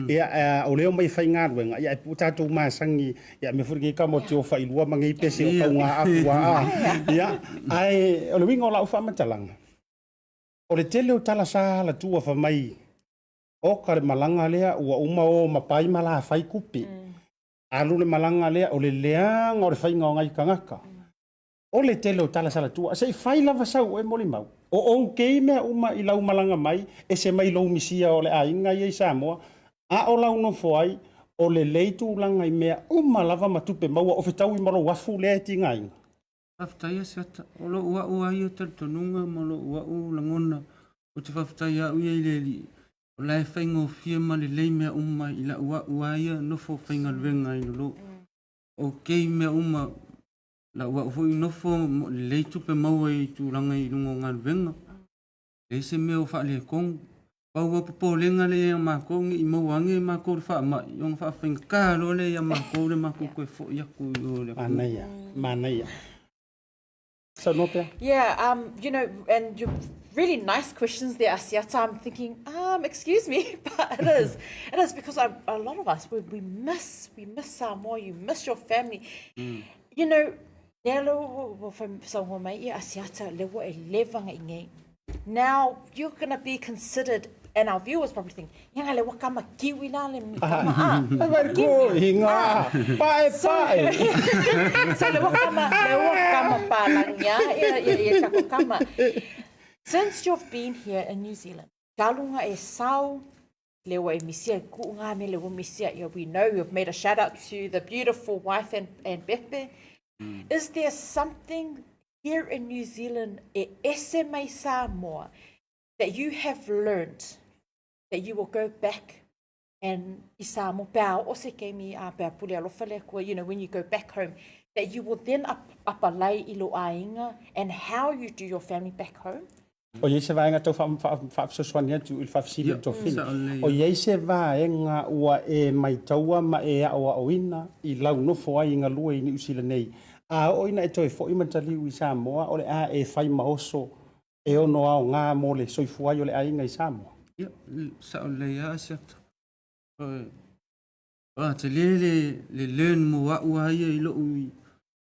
Ia ole o mai fainga wenga ia puta tu masangi ia me furgi ka mo tio fai lua mangi pese o ka nga apu wa. Ia ai ole wingo la ufa matalanga. O le tele o tala sa la tua fa mai o ka le malanga lea ua uma o mapai mala fai kupi. Alu le malanga lea o le leanga o le fai ngai kangaka. O le tele o tala sa la tua se fai lava sau e moli mau. O kei mea uma i lau malanga mai e se mai lau misia o le ainga i Samoa. A o lau no foai o le leitu langa i mea uma lava matupe maua o fetau i maro wafu lea ti ngai. Whaftaia siata, o lo ua ua i o tartonunga, ma lo ua u langona, o te whaftaia ui e li, o lai whaingo fia ma le lei mea uma i la ua ua ia, nofo whainga luenga i lo. O kei mea uma, la ua ui nofo le lei tupe maua i tu ranga i lungo ngā luenga. Le se mea o wha le kong, pau a popo lenga le ia mako ngi i mauange mako le wha ma, iong wha whainga kā lo le ia mako le mako koe fo iaku i o le. Manaia. So not there. Yeah, you know, and you really nice questions there, Asiata. I'm thinking, excuse me, but it is because a lot of us we miss Samoa. You miss your family. You know, now you're gonna be considered. And our viewers probably think, "Yang le wakama kiwi la le mi kama Pae. So le wakama palanya kama. Since you've been here in New Zealand, kalunga e sau le wa misia kuunga me le wa misia. We know you've made a shout out to the beautiful wife and Beppe. Is there something here in New Zealand e ese mai Samoa that you have learned that you will go back and Isamo Bao or Sekemi Bao Pulia Lofale, you know, when you go back home, that you will then up a lay ilo ainga and how you do your family back home? O ye se vaenga tau fa so soania tu il fa sili to fin. O ye se vaenga ua e mai taua ma e a o ina I lau no fo ai nga lua I ni usila nei. A o ina e toi fo I matali I Samoa o le a e fai maoso e ono ao ngā mo le soifua I o le ainga I Samoa. Ia, sa o le ia siata. Te le learn mo wa ua ia I lo ui.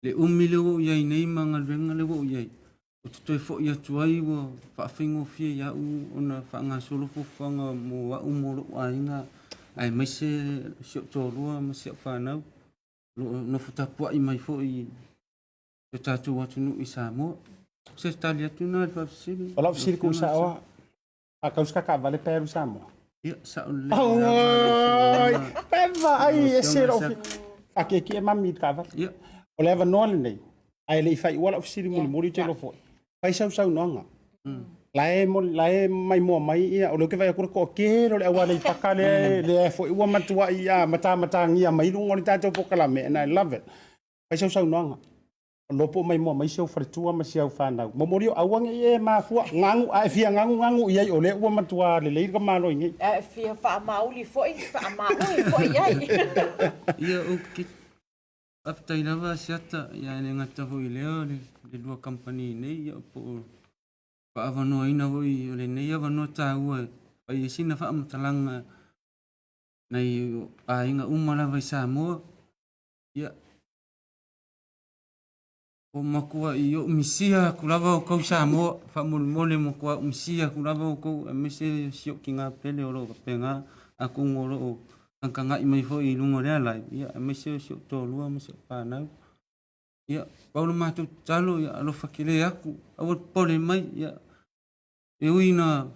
Le umi le wo iai nei manga luenga le wo iai. O te toi fo ia tuai wo whawhingo fia ia u ona whanga solo fufanga mo wa umoro ainga. Ai mai se siok tōrua ma siok whanau. No futapua I mai fo I te tātou watu nu I Samoa. Se tali atu nā le whawsiri. O lau whasiri ku sa oa. A kauska ka vale peru Samoa. Ia, sa o le. Oi, peva ai e se rofi. Ake ki e mami ka vale. Ia. O le ava noa le nei. Ai le I fai ua lau whasiri muli te lo foi. Pai sau noanga. Lae mai mua mai ia. O leo ke vai akura ko kero le awa le paka le foi ua matua ia mata ngia mai lungo ni tātou pokalame. And I love it. Pai sau noanga. Lopo mai mo mai seu fretua ma seu fanau momorio awange e ma fua ngangu ai fia ngangu ia o le ua matua le ka malo ngi fia fa mauli foi ai ia o ki after lava siata ia ne ngata hoi leo le dua company nei ia po pa avano ina hoi le nei avano ta ua ai sina fa matalanga nei ainga umala vai Samoa ia o makua I o misia kulava o kau Samoa fa mole mo kua misia kulava o kau me se sio ki ngā pele o lo penga aku ngoro o kanga I mai fo I lungo le lai ia me se sio tolua me se panau ia paulo matu talo ia alo fakile aku au pole mai ia e uina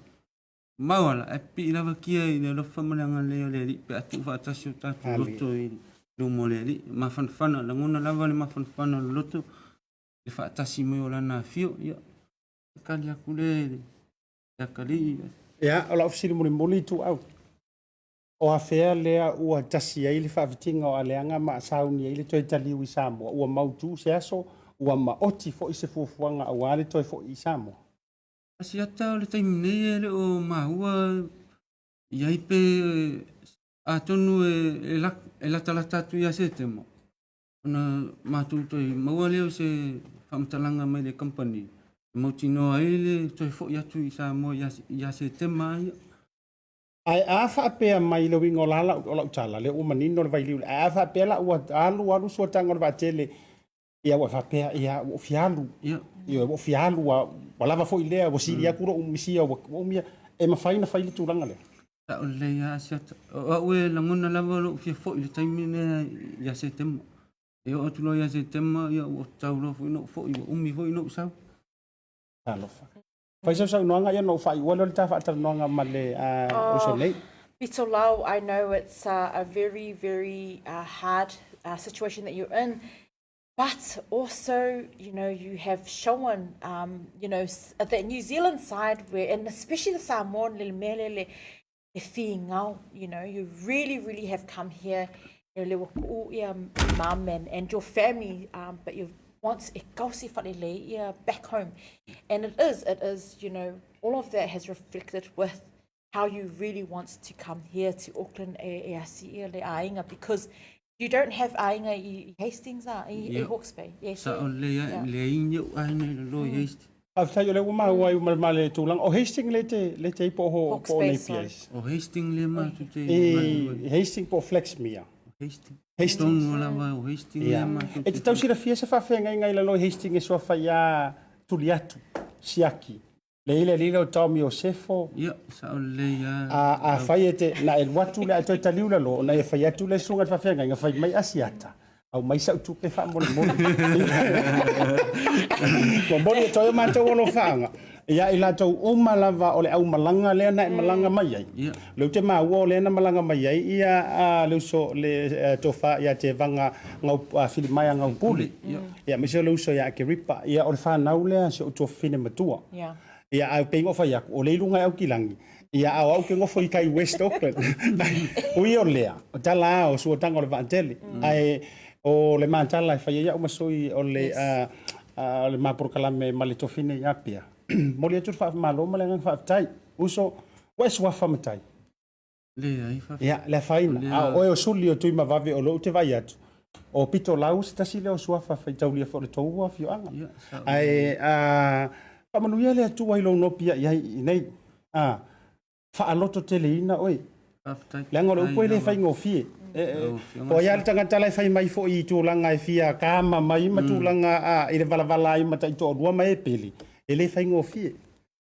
mawala e pi lava kia I le lo famalanga le le pe atu fa tasio tatu loto I lungo le ma fanfana langona lava le ma fanfana loto le whaatasi mai o lana fio, ia. Kali aku le kali. Ia, o la ofisiri muli tu au. O a whea lea ua tasi ai le whaawitinga o aleanga ma sauni ai le toi taliu I Samoa. Ua mautu se aso, ua ma oti fo I se fuafuanga a wale toi fo I Samoa. Asiata o le taimi nei le o mahua iai pe a tonu e lata atu ia se te mo. Ona mātou toi maua leo se whamtalanga mai le company. Mautino ai le toi fo i atu i sa mo ia se te mai. Ai a whaapea mai le wingo lala o lau tala le o manino le vai liu. A whaapea la ua alu suatanga le vatele. Ia wa whaapea ia o fialu. Ia o fialu wa lava fo i lea wa siri akuro umisia wa umia e mawhaina whaile tūranga lea. Ta o le ia siata. O ue langona lava lo fia fo i le taimi ne ia se te mo. E o atulo ia se te mo ia o tauro fo i no fo i umi fo i no sau. Alofa. Paisa sa noanga ia no fai wala le tafa ata noanga male o so nei. Bitolau, I know it's a very, very hard situation that you're in, but also, you know, you have shown, you know, the New Zealand side where, and especially the Samoan, le whingau, you know, you really, really have come here, you know, mum and your family, but you've once e kausi whalele ia back home. And it is, you know, all of that has reflected with how you really want to come here to Auckland e asi le ainga, because you don't have ainga I Hastings I Hawke's Bay. Yes. Sa o le inyo ai lo Hastings. After you le uma wai male tulang o Hastings le te po ho po nei pies. O Hastings le ma tu te. E Hastings po flex mia. Hastings. O Hastings le ma. E te tau sira fia se whawhenga inga ila lo Hastings e soa whaia tuliatu, siaki. Le ile lile o tau mi o sefo. Ia, sa o le ia. A whai e te, na e watu le atoi taliula lo, na e whai atu le sunga te whawhenga inga whai mai asiata. Au mai sau tu ke wha mole mole. Kua mole e toi o mātou ono whaanga. Ia i lātou o malava o le au malanga lea na e malanga mai ai. Leu te māua o lea na malanga mai ai. Ia leu so le tofa ia te vanga ngau whilimaia ngau puli. Ia me se leu so ia ke ripa. Ia o le whanau lea se o tua whine matua. Ia au pe ngofa ia o leilunga au kilangi. Ia au ke ngofo I kai West Auckland. Ui o lea. O tala o suotanga o le vantele. Ai o le mantala e whaia o masoi o le maporkalame ma le tofine ia pia. Moli atu fa malo ma le ngang fa tai. Uso wes wa fa matai. Le ai fa. Ia le faina. O o suli o tui mavave o lo te vai atu. O pito lau se tasi le o suafa fa taulia fo le toua fio anga. Ai pa manuia le atu ai lo no pia ia nei. Fa aloto teleina oi. Le ngolo upo le fai ngofie. O ia le tangata lai fai mai fo I tūlanga e fia kama mai ma tūlanga I le valavala ai ma tai tō rua mai e peli. E le fai ngofie.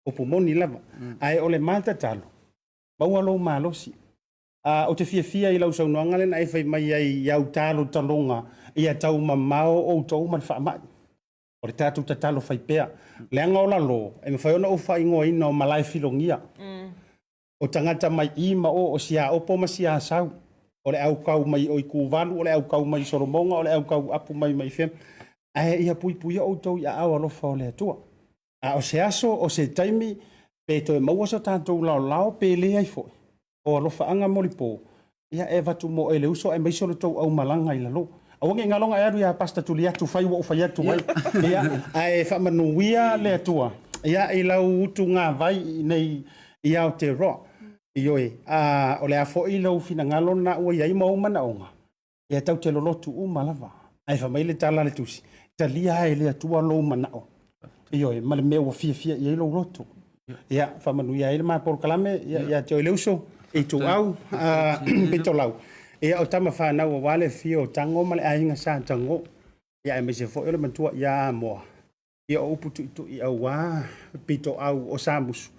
O pumoni lava. Ai o le malta talo. Maua lo malosi. O te fia I lau saunoanga le na e fai mai ai iau talo talonga. Ia tau mamao o tau man wha mai. O le tātou tatalo fai pea. Le anga o la lo. E me fai ona o fai ngoa ina o malai filongia. O tangata mai ima o sia opo ma sia sau. O le au kau mai o I kuvalu, o le au kau mai soromonga, o le au kau apu mai fem. Ai ia pui o tau ia au alofa o le atua. O se aso, o se taimi, pe to e maua sa tātou lao pe le ai foi. O alofa anga molipo. Ia e vatu mo e le uso e mai solo tau au malanga I lalo. Awangi ngalonga e aru ia pasta tuli atu fai wa ufai atu mai. Ia ai whamanuia le atua. Ia I lau utu ngā vai nei I au te roa. Ioi, o le a fo I lau fina ngalo na ua iai maumana onga. Ia tau te lolotu umalava. Ai whamai le tala le tusi. Talia hai le atua lo manao. Ioi, ma le mea ua fia iai lo roto. Ia, whamanuia ele maa porkalame, ia te o leuso, I tu au, pito lau. Ia o tama whanau o wale fia o tango ma le ainga sa tango. Ia e me se fo ele mantua ia moa. Ia o uputu itu I au wā, pito au o samusu.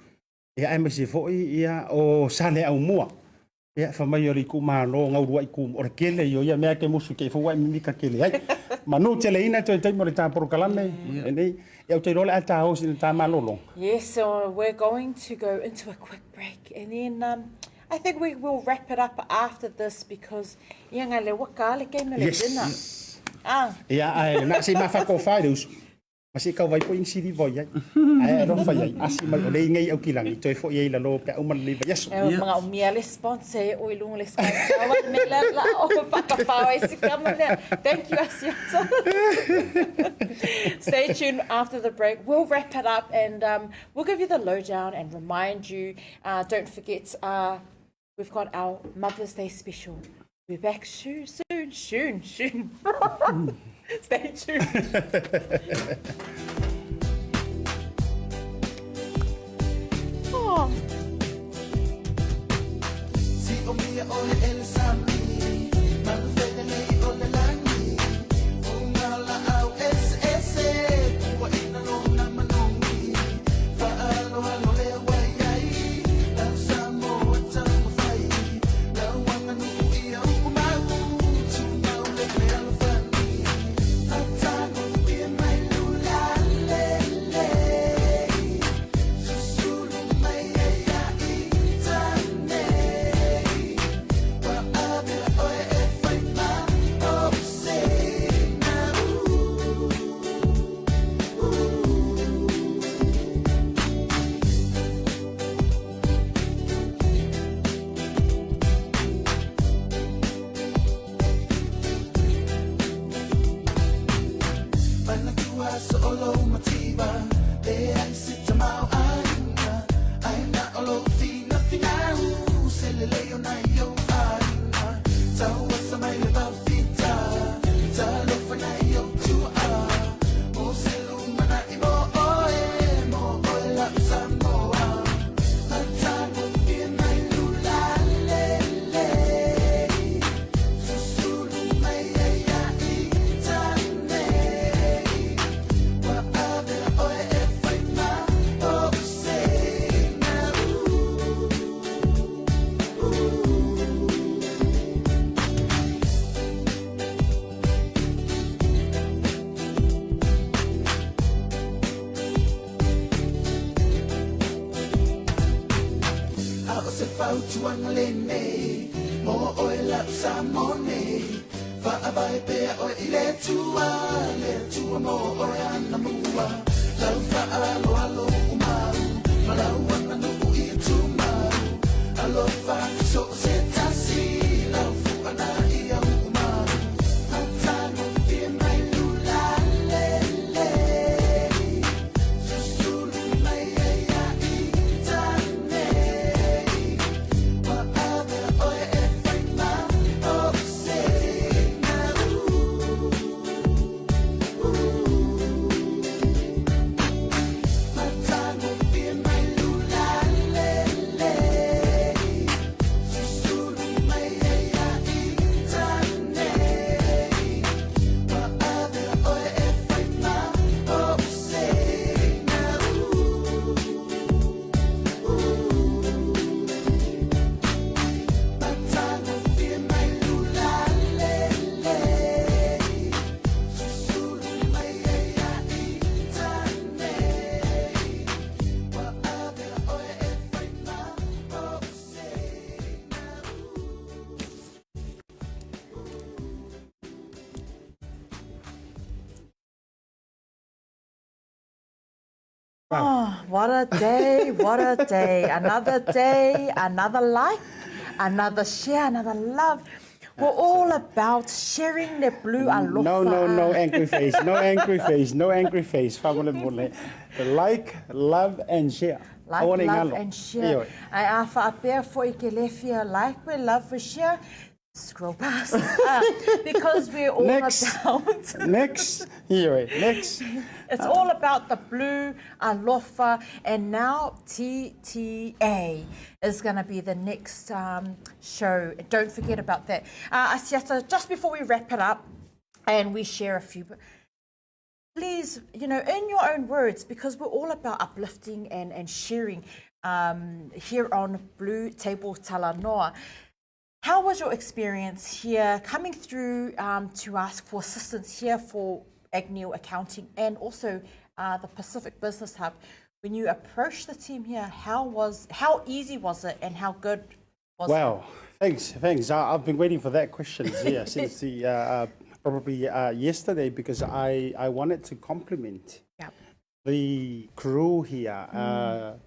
Ia e me se fo ia o sale au moa. Ia whamai o riku mālo ngaurua I kum o kele I o ia mea ke musu ke fua I mimika kele. Ai, manu tele ina te taimo le tāporo kalame. Nei, ia o te role a tā hosi na tā malolo. Yes, so we're going to go into a quick break and then I think we will wrap it up after this because ia ngai le waka le game le dinner. Ia ai, na se mawhako whai reusu. Masih kau vai po in siri voi ai. Ai ro fa ai asi mai ole ngai au kilangi toi fo ye la lo pe o man le vai yaso. Mga umia le sponsor o ilung le sponsor. Awan me la o papawai si kamana. Thank you, Asiata. Stay tuned after the break. We'll wrap it up and we'll give you the lowdown and remind you. Don't forget, we've got our Mother's Day special. We'll be back soon. Stay tuned. Oh. Si o mia o le ele sami, manu fede nei o le langi, o ngala au ese, kua ina no na manongi, fa alo alo le waiai, lau samo a tango fai, lau wanga nu I au kumau, tu mau le le alo fani, a tango pia mai lula le, susulu mai ia I tane. Solo motiva, de ahí se tomao aina olo fina final, se le leo na yo aina, tawa sa mai le ba fita, talo fa na yo tu mo se lumana I mo oe la sa moa, atano fia mai lula le, susulu mai ia I tane. Se fau tuang lene, mo oe la sa mone, fa abai pe oe I le tua mo oe ana mua, lau fa alo umau, malau ana no I tu mau, alo fa so se tasi, lau fu ana I au umau, atano fie mai lula le, susulu mai ia I tane. Oh, what a day, what a day. Another day, another like, another share, another love. We're all about sharing the blue alofa. No angry face, no angry face, no angry face. Famole mole. Like, love and share. Like, love and share. Ai a whaapea fo I ke lewhia like, we love, we share. Scroll past. Because we're all about... Next. It's all about the blue alofa, and now TTA is going to be the next show. Don't forget about that. Asiata, just before we wrap it up and we share a few, please, in your own words, because we're all about uplifting and sharing here on BluTable Talanoa. How was your experience here coming through to ask for assistance here for Agnew Accounting and also the Pacific Business Hub? When you approached the team here, how easy was it and how good was it? Wow, thanks. I've been waiting for that question since the probably yesterday because I wanted to compliment Yeah. the crew here.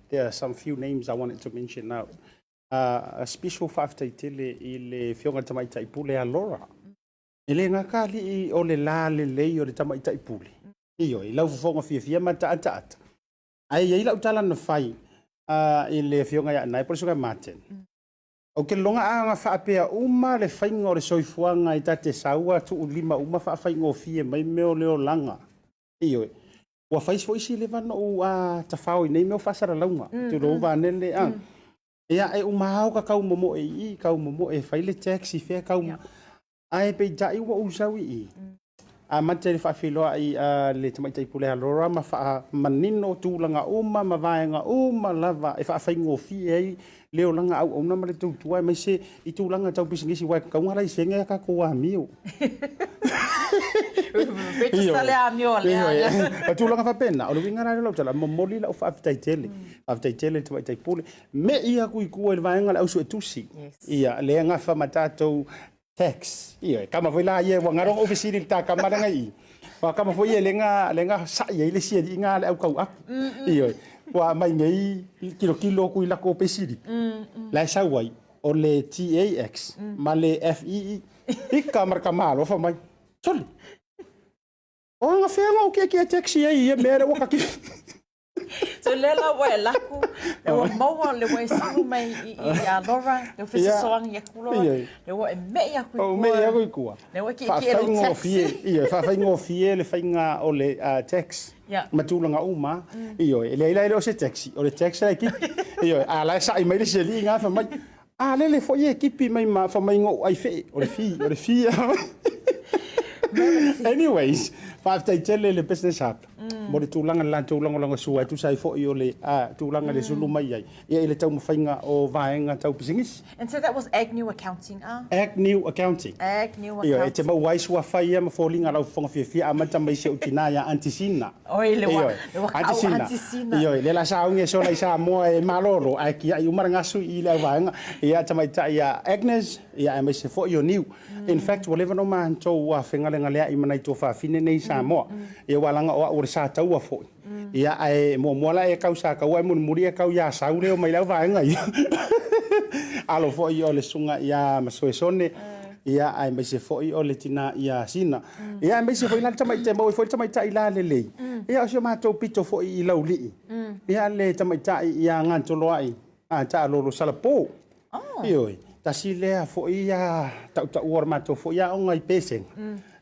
There are some few names I wanted to mention now. A special whaftaitele i le whionga tamaitai pule a Laura. I le ngaka li o le la le lei o le tamaitai pule. Iyo, i lau whonga fia mata ata. Ai i lau tala na whai i le whionga ya nai polisuka Martin. O ke longa anga whaapea uma le whainga o le soifuanga i tate saua tu ulima uma whaafainga o fie mai meo leo langa. Iyo, ua whaisfo isi le vana o tawhao i nei meo whasara launga. Tu roo vanele ang. Ia e umahau ka kau momo e kau momo e whaile taxi fea kau ai pe jai ua usau i. A mate le whawhiloa i le tamaitai pule a Laura ma wha manino tūlanga uma ma vaenga uma lava e whaawhaingo fi ei leo langa au ona ma le tūtua e mai se i tūlanga tau pisingisi wai kaungara i senga ka koa mio. Register le a mio le a. A tūlanga whapena, o le wingara lau tala momoli la o whaafitaitele. Whaafitaitele le tamaitai pule. Me ia kui kua i le vaenga le ausu e tusi. Ia le ngā whamatatou tax. Ia, kama foi la ia wangarong ofisiri ta kamara ngai. Wa kama foi ia lenga sa ia ile sia di nga le au kau ap. Ia, wa mai ngai kilo ku ila ko pesiri. La sa wai o le TAX ma le FEE. I kamar kamalo fa mai. Tol. O nga fenga o ke taxi ia mere o ka ki. So lela wa laku le wa maua le wa siu mai i a Laura le fisi soang ia kulo le wa e me ia ku o me ia ku kua le wa ki lo taxi ia fa ngo fie le fainga o le tax matulanga uma io le o se taxi o le taxi ai ki io ala sa i mai le seli nga fa mai le fo ye kipi mai ma fa mai ngo ai fe o le fi anyways whaaftaitele le business hub. Mo le tūlanga la tūlanga sua tu sai fo i o le tūlanga le sulu mai ai. Ia i le tau mawhainga o vaenga tau pisingis. And so that was Agnew Accounting, Agnew Accounting. Agnew Accounting. Ia, e te mau waisua whaia ma fōlinga rau whonga fia amata mai se utina ia antisina. Oi, le wa antisina. Ia, le la sa unge so lai sa moa e maloro. Ai ki ai umara ngasu i le vaenga. Ia tamaita ia Agnes, ia mai se fo i o niu. In fact, whatever no man tō ua whengalenga lea i manai tō whawhine nei sa moa. Ia walanga o ore sa taua fo. Ia ai moala e kau sa kau ai muri e kau ia saure o mai lau vaenga ia. Alo fo i o le sunga ia masoe sone. Ia ai mai se fo i o le tina ia sina. Ia mai se fo i la tamai te mau i fo i tamai ta i la le lei. Ia o se mātou pito fo i lau lii. Ia le tamai ta i a ngantoloa i. Ta lolo salapo. Ioi. Tasi lea fo ia tau uar mātou fo ia o ngai peseng.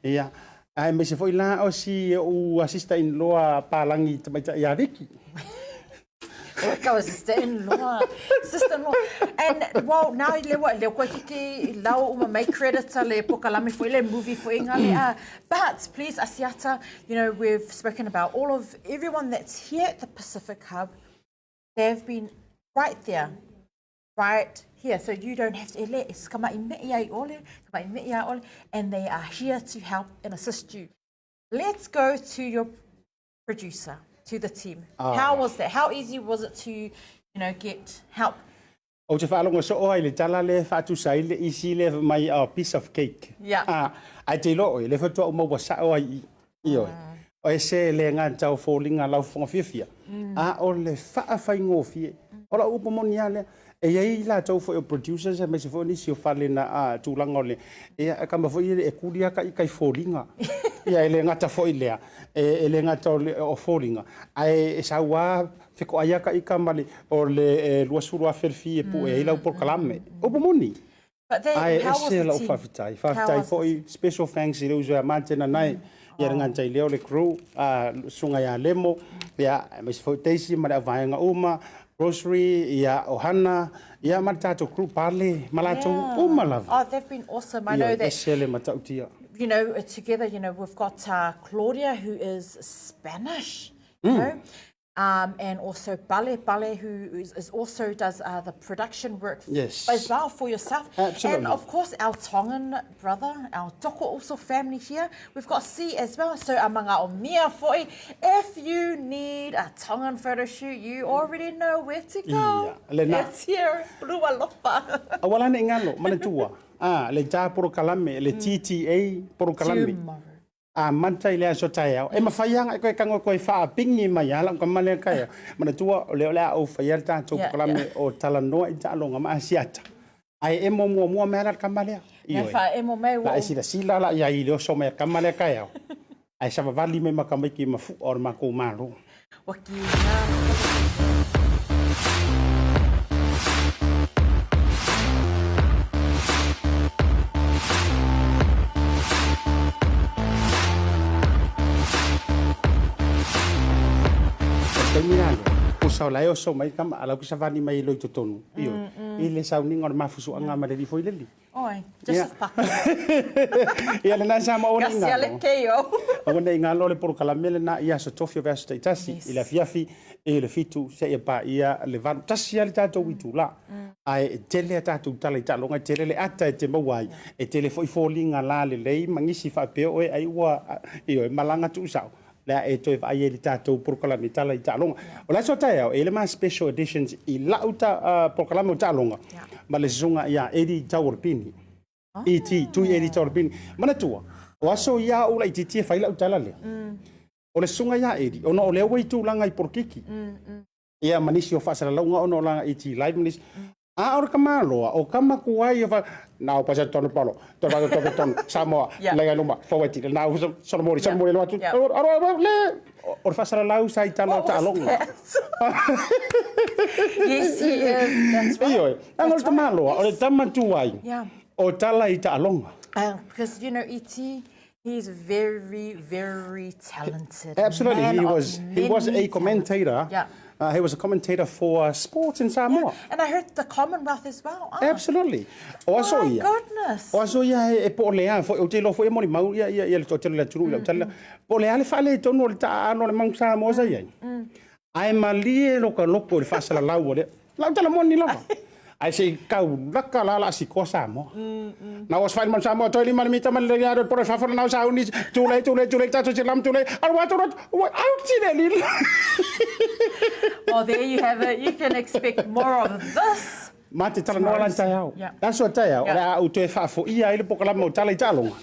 Ia. Ai me se foi la o si o assista in loa palangi tamaita ia riki. Ka sister-in-law. And well, now le ko kiki lau uma mai creditor le pokalame foi le movie foi ngale but please asiata, you know, we've spoken about all of everyone that's here at the Pacific Hub. They've been right there. Right here, so you don't have to and they are here to help and assist you. Let's go to your producer, to the team. How was that? How easy was it to, you know, get help? O te whaalonga so oai le tala le whaatu sai le isi le mai a piece of cake. Yeah. Ai te lo oi, le whatua o maua sa oai i oi. O e se le ngā tau fōlinga lau whonga whiawhia. O le whaawhai ngōwhie. Ora upo moni ale. E iai la tau fo o producers e me se fo ni si o whale na tūlanga o le. E kama fo i e kuria ka i kai fōlinga. Ia e le ngata fo i lea. E le ngata o fōlinga. Ai e sa wā whiko aiaka i kamale o le luasuru a wherwhi e pu e ilau por kalame. Upo moni. But then, how was the team? Whawhitai. Whawhitai fo i special thanks i reuzo a mantena nai. Ia ngantai leo le crew. Sunga ia lemo. Ia me se fo teisi ma le avaenga uma. Grocery, ia ohana, ia matato crew pale, malato umalava. Oh, they've been awesome. I know that, you know, together, you know, we've got Claudia, who is Spanish, you know, and also Bale, who is also does the production work as well for yourself. Absolutely. And of course, our Tongan brother, our Toko also family here. We've got C as well. So amanga o mia foi, if you need a Tongan photo shoot, you already know where to go. Yeah. It's here, Blua Lopa. Awala ne ngalo, mana tua. le tā porokalame, le TTA porokalame. Manta i lea so tai au. E mawhaianga e koe kango koe wha pingi mai ala ka male kai. Mana tua o leo lea au whaiar tātou porokalame o Talanoa i tālonga maa siata. Ai e mo mua mea ka male. Ia wha e mo mei La e sila la ia i leo so mea ka male kai au. Ai sa vali me makamiki mafu o mako maru. Waki ngā. Terminalo. Usau lai o so mai kama ala ku savani mai lo tonu. Iyo. Ile sau ningo ma fusu anga ma de foi leli. Oi, just pa. Ia le na sama o ninga. Kasiale keo. O nei ngalo le por kala mele na ia so tofio versus tasi. Ile fiafi e le fitu se ia pa ia le van tasi ale tato witu la. Ai tele tato tala ta longa tele le ata e te mawai. E tele foi folinga la le lei mangisi fa pe o ai wa iyo malanga tu sau. La e toi vai ele tatou proclame tala i talonga. O la so tae ele ma special editions i lauta proclame talonga. Ma le zunga ia edi taurpini. E.T. tu edi taurpini. Mana tua. O aso ia o la iti fai lauta la le. O le sunga ia edi. O no le wai tu langa i porkiki. Ia manisi o fasala launga o no langa E.T. live manisi. Ora kamaloa o kama kuai va na o pasa tono palo tono Samoa lega luma fawati na o sono mori lo atu le o fasala lau sai talo talonga. Yes, he is. That's right. Io ora kamaloa o le tama tuai o tala i talonga. Because you know E.T. He's very, very talented. Absolutely, Man he was a commentator. Yeah. He was a commentator for sports in Samoa. And I heard the Commonwealth as well. Oh. Absolutely. My goodness. O aso ia e po lea fo o te lo fo e moni mau ia le totelo le turu le tala. Po lea le fale tono le ta ano le mang Samoa sa ia. Ai malie lo ka lopo le fasala lau le. Lau tala moni lava. Ai se kau laka la si ko Samoa. Na was fine man Samoa toi lima mita man le ya por fa na sa uni tule ta to lam tule ar wa to out le. Well, there you have it. You can expect more of this. Mate tala no lan tai au. That's what tai au. Ora au te fa fo ia ile poka la mo tala i talonga.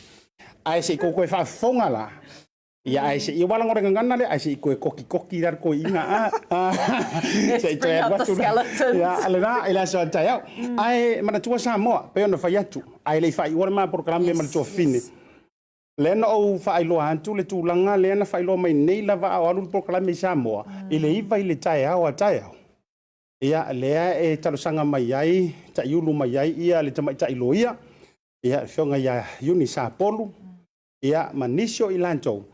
Ai se ko fa fonga la. Ia ai se i wala ngore ngana le ai se ko koki dar ko inga Se te wa tu. Ya ale na ila so tai au. Ai mana tua Samoa pe ona fa yatu. Ai le fa i ora ma programa ma to fine. Lena o fa ilo antu le tulanga lena fa ilo mai nei lava o alu programa Samoa. Ile iva ile tai au. Ia lea e talosanga mai ai, ta iulu mai ai, ia le tamai ta ilo ia. Ia whionga ia uni sa polu. Ia manisio i lantou.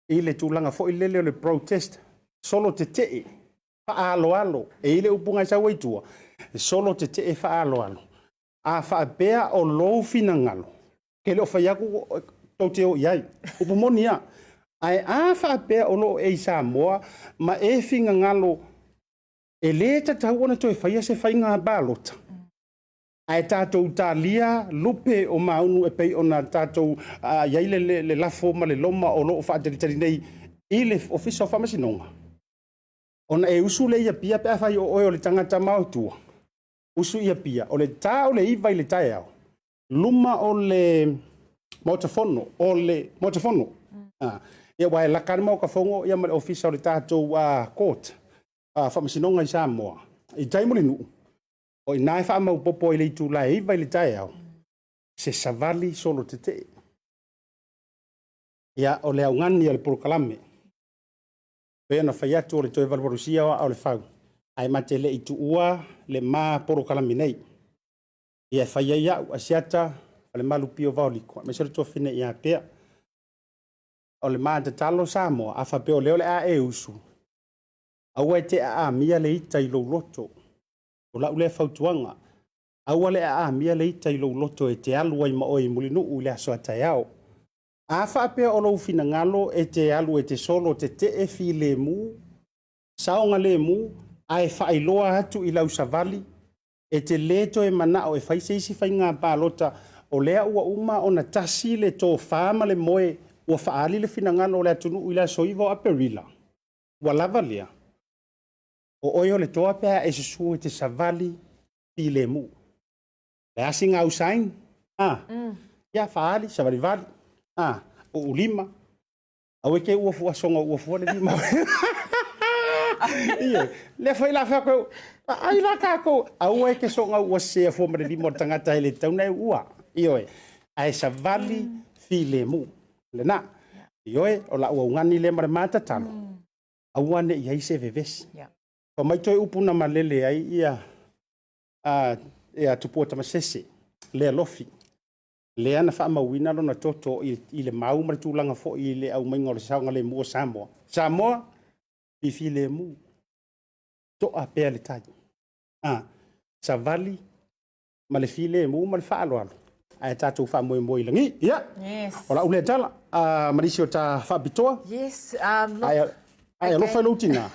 I le tūlanga fo i lele o le protest. Solo te tee. Fa alo. E ile upunga sa waitua. Solo te tee fa alo. A fa bea o lou fina ngalo. Ke leo fa yaku tau te o iai. Upumonia. Ai a fa bea o lou e Samoa. Ma e finga ngalo. E le tau ona toi whaia se whainga balota. Ai tātou tālia lupe o maunu e pei ona tātou iaile le lafo ma le loma o loo whaateri nei i le ofisa o whamasinonga. Ona e usu le ia pia pe awhai o oe o le tangata mautua. Usu ia pia. O le tā o le iwa i le tae au. Luma o le motafono. Ia wae lakana mau ka whongo ia ma le ofisa o le tātou court. Whamasinonga i Samoa. I taimuri nuu. O i nai wha mau popo i le itu lai iwa i le tae au. Se savali solo te te. Ia o le au ngani le porokalame. Pea na whai atu o le toe valvarusia o le whau. Ai mate le itu ua le mā porokalame nei. Ia whai ai au asiata o le malu pio vauliko. Me sere toa whine ia pea. O le mā te talo Samoa a wha peo leo le a e usu. Aua e te a mia le ita i lou loto. O la ule fautuanga. Aua le a mia le ita i lou loto e te alu ai maoi mulinu u le aso atai au. A whaapea o lou fina ngalo e te alu e te solo te e fi le mu. Saonga le mu. A e whaailoa hatu i lau savali. E te leto e manao e whaiseisi whainga pālota. O lea ua uma o na tasi le tō whaama le moe. Ua whaali le fina ngalo le atunu u le aso iwa a perila. Ua lava lea. O oio le toa pea e susu te savali pi le mu. Le asinga usain, Ia faali, sa vali. O ulima. Au ke ua fua songa ua fua le lima. Ia, le fai la fa ko. Ai la ka ko. Au ke songa ua se fua ma le lima tangata ele tauna ua. Ia, ai sa vali file mu. Le na. Ia, o la ua ngani le mare mata talo. Au ane ia se veves. Ko mai toi upuna malele ai ia. Ia tupota masese. Le lofi. Le ana fa mawina lo na toto i le mau ma tulanga fo i le au maingo le saunga le mua Samoa. Samoa i file mu. To a pea le tai. Sa vali ma le file mu ma le fa alo alo. Ai tatu fa mo mo ilangi. Ia. Yes. Ola ule tala. Marisio ta fa bitoa. Yes. Ai lo fa lutina.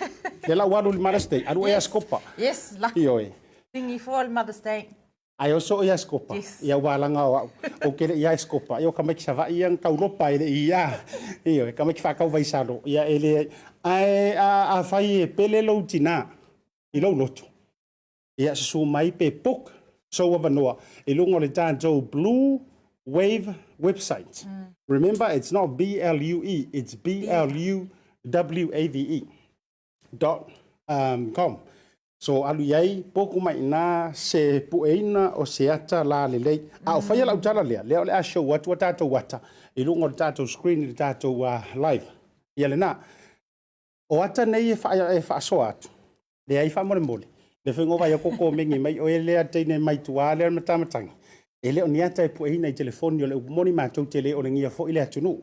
Le la wadu le Mother's Day. Aru e askopa. Yes, lucky. Ioi. Thingy for Mother's Day. Ai oso ia skopa. Yes. Ia walanga o kele ia skopa. Ia ka meki sava ia ka uropa ile ia. Ia ka meki fa ka vai salo. Ia ele ai a fai pele lo tina. I lo loto. Ia su mai pe pok so wa noa. I lo ngole tanto Blue Wave website. Remember it's not BLUE, it's BLUWAVE. .com. So alu yai poku mai na se pueina o se ata la lelei. O fai la utala lea. Lea le a show watu watato wata. I lungo le tato screen le tato live. Ia le na. O ata nei e wha so atu. Le ai wha more mole. Le whengo vai o koko mengi mai o e lea teine mai tua lea matamatangi. E leo ni ata e pueina i telefoni o le upumoni mātou te le o le ngia fo i le atunu.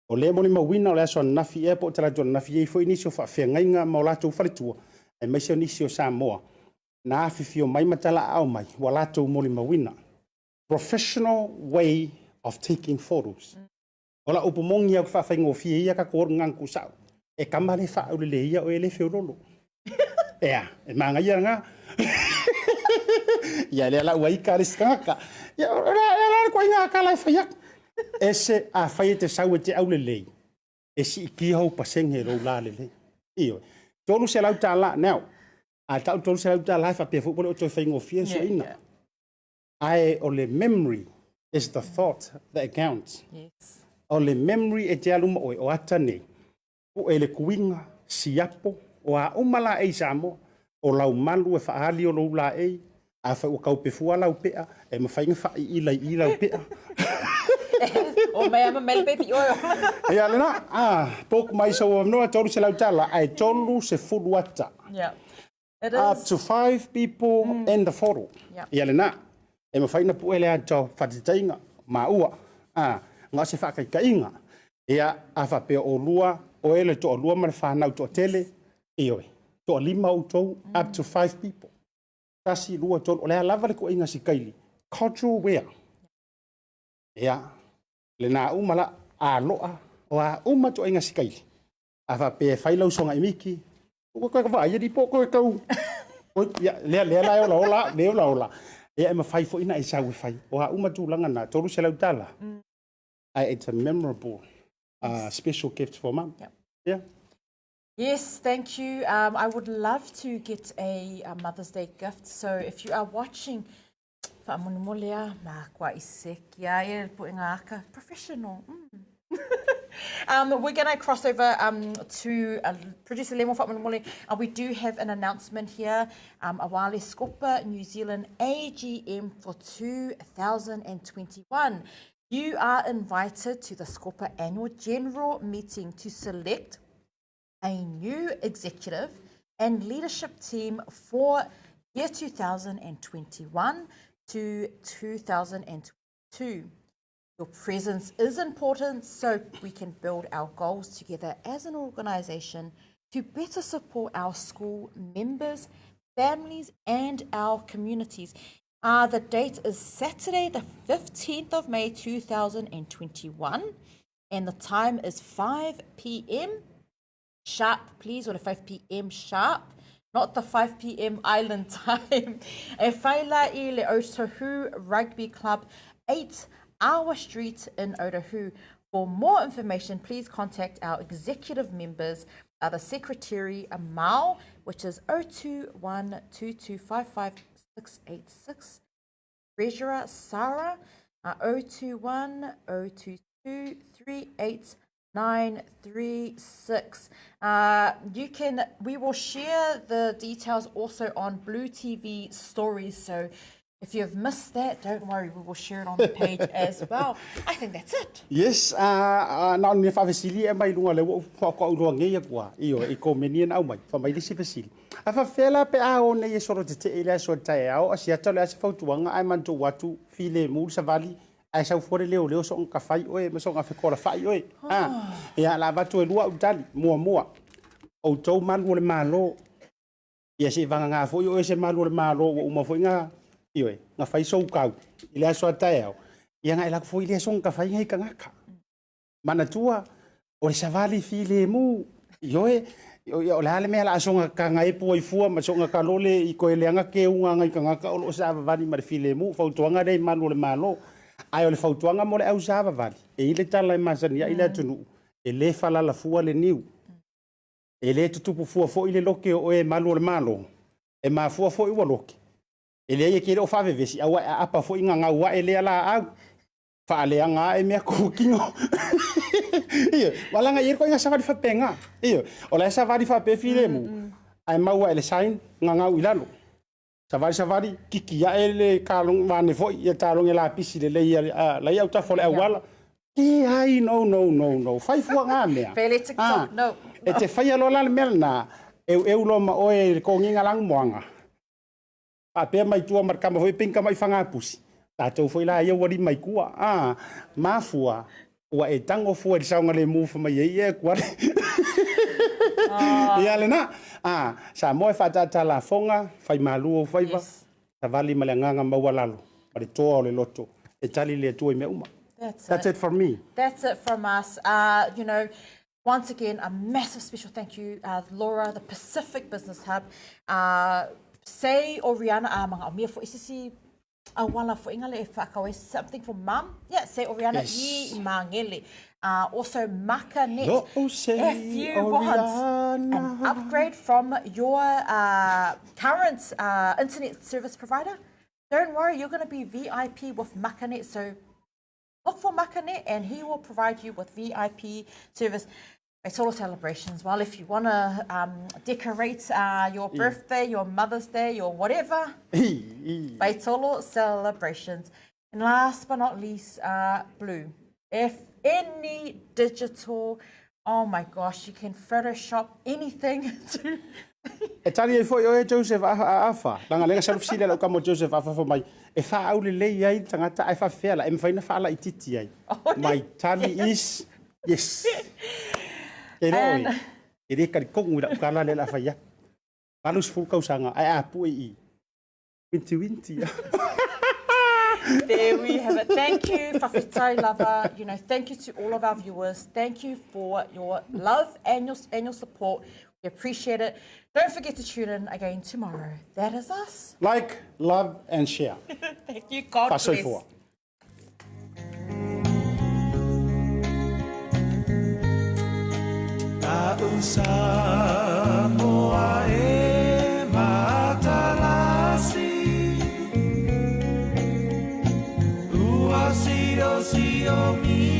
O le moni mawina o le aso nafi e po tala tona nafi e fo inisio wha whengainga ma o latou whalitua. E mai seo nisio Samoa. Na afifio mai matala au mai. Wa latou moni mawina. Professional way of taking photos. Ola upumongi au whawhaingo fie ia ka kor nganku sao. E kamare wha au le ia o e le whiorolo. Ea, e manga ia nga. Ia le ala uai ka riskaka. Ia la kwa inga ka lai whaiak. Ese a whai te sau e te au le lei. E si i ki hau pasenge rou la le lei. Iyo. Tolu se lau tala now. A tau tolu se lau tala fa pe fo o to whaingo fie so ina. Ai o le memory is the thought that counts. Yes. O le memory e te aluma o ata nei. O e le kuinga, siapo, o a umala e Samoa. O lau malu e whaali o lau la e. A whai o kau pefua lau pea. E mawhainga whai i lau pea. O mai ama mele baby oil. Ia lena, poku mai so noa tolu se lau tala. Ai tolu se fulu ata. Yeah. It Up is. to 5 people in the photo. Yeah. Ia lena, e mawhaina pu ele ato whatitainga, maua. Ngā se whakaikainga. Ia a whapea o lua, o ele to o lua mana whanau to tele. Ioi, to o lima utou, up to 5 people. Tasi lua tolu, o lea lava le ko inga si kaili. Cultural wear. Ia, le nā umala a loa, o a uma to inga si kaili. A whapea whailau songa imiki. Koe koe vai, ia di po koe kau. Ia, lea lai ola ola, lea ola ola. Ia ema whai fo ina e sau e whai. O a uma tūlanga nā, tolu se lau tala. It's a memorable, special gift for mum. Yep. Yeah. Yes, thank you. I would love to get a Mother's Day gift. So if you are watching, whaamonimolea, mā kua i sekia e po inga aka, professional. We're going to cross over to producer Lemo Whaamonimole. We do have an announcement here. Awale Skopa New Zealand AGM for 2021. You are invited to the Skopa Annual General Meeting to select a new executive and leadership team for year 2021 to 2022. Your presence is important so we can build our goals together as an organisation to better support our school members, families and our communities. The date is Saturday the 15th of May 2021 and the time is 5 p.m. sharp, please, or the 5 p.m. sharp, not the 5 p.m. island time. E whaila I le Otahu Rugby Club, 8 Awa Street in Otahu. For more information, please contact our executive members, the Secretary Mao, which is 02122555686, Treasurer Sarah 021 022 38936. We will share the details also on Blue TV stories. So if you've missed that, don't worry, we will share it on the page as well. I think that's it. Yes, na ni fa fasili e mai lunga le wo ko lunga nge kwa io e ko menien au mai fa mai lisi fasili a fa fela pe a o ne soro te ele so tai au a sia tole a se fautuanga ai man to watu file mu sa vali ai sa fore leo so ka fai oe me so ka fe ko la fai oe ya la vatu e lua utali mua o tou man le malo ia se vanga nga fo yo se malo le malo o ma fo nga io nga fai so ka ile so tai au ia nga ela foi le son ka fai ngai ka ngaka mana tua o se vali file mu ioe o la le mela songa ka ngai po i fua ma songa ka lole i ko ele nga ke unga ngai ka ngaka o sa vali ma file mu fo tuanga dei malo le malo ai o le fo tuanga mo le au sa vali e ile tala i masania ile tunu e le fala la fua le niu e le tupu fua fo ile loke o e malo le malo e ma fua fo i wa loke e le ye ke o fa vevesi a apa fo inga nga wa ele ala au fa le anga e me ko kingo iyo wala nga yer ko nga sa fa penga iyo o la sa fa pe file mu ai ma wa ele sign nga wilalo sa va kiki ya ele kalong mane fo ye talong la pisi le la ya uta fo le wala ai no fai fu nga me Pele TikTok, no. e te fai lo la melna e lo ma o e ko nginga lang moanga a pe mai tua marka ma foi pinka mai fanga pusi ta tau foi la ia wari mai kua mafua wa e tango fu e saunga le mu fa mai e kwa ia le na sa mo fa ta la fonga fai malu o fai va ta vali malanga ma walalo pa le to le loto e tali le tu me uma. That's it for me. That's it from us. You know, once again, a massive special thank you, Laura, the Pacific Business Hub. Say Oriana, mga amia for isisi wala for ingale e whakawe something for mum. Yeah, say Oriana i mangele. Also Makanet. If you want an upgrade from your current internet service provider, don't worry, you're going to be VIP with Makanet. So look for Makanet and he will provide you with VIP service. Baitolo celebrations. Well, if you want to decorate your birthday, your Mother's Day, your whatever, Baitolo celebrations. And last but not least, Blue. If any digital, oh my gosh, you can Photoshop anything to... E tali e foi o e Joseph afa. Langa lenga salu sile la kamo Joseph afa fo mai. E fa au le lei ai tangata ai fa fela e mfaina fa ala ititi ai. My tali is yes. And ere ka kongu la kala le la fa ya. Palus fu kausanga ai apu i. Winti. There we have it. Thank you, Whawhitai Lover. You know, thank you to all of our viewers. Thank you for your love and your support. We appreciate it. Don't forget to tune in again tomorrow. That is us. Like, love, and share. Thank you. God bless. Si o mi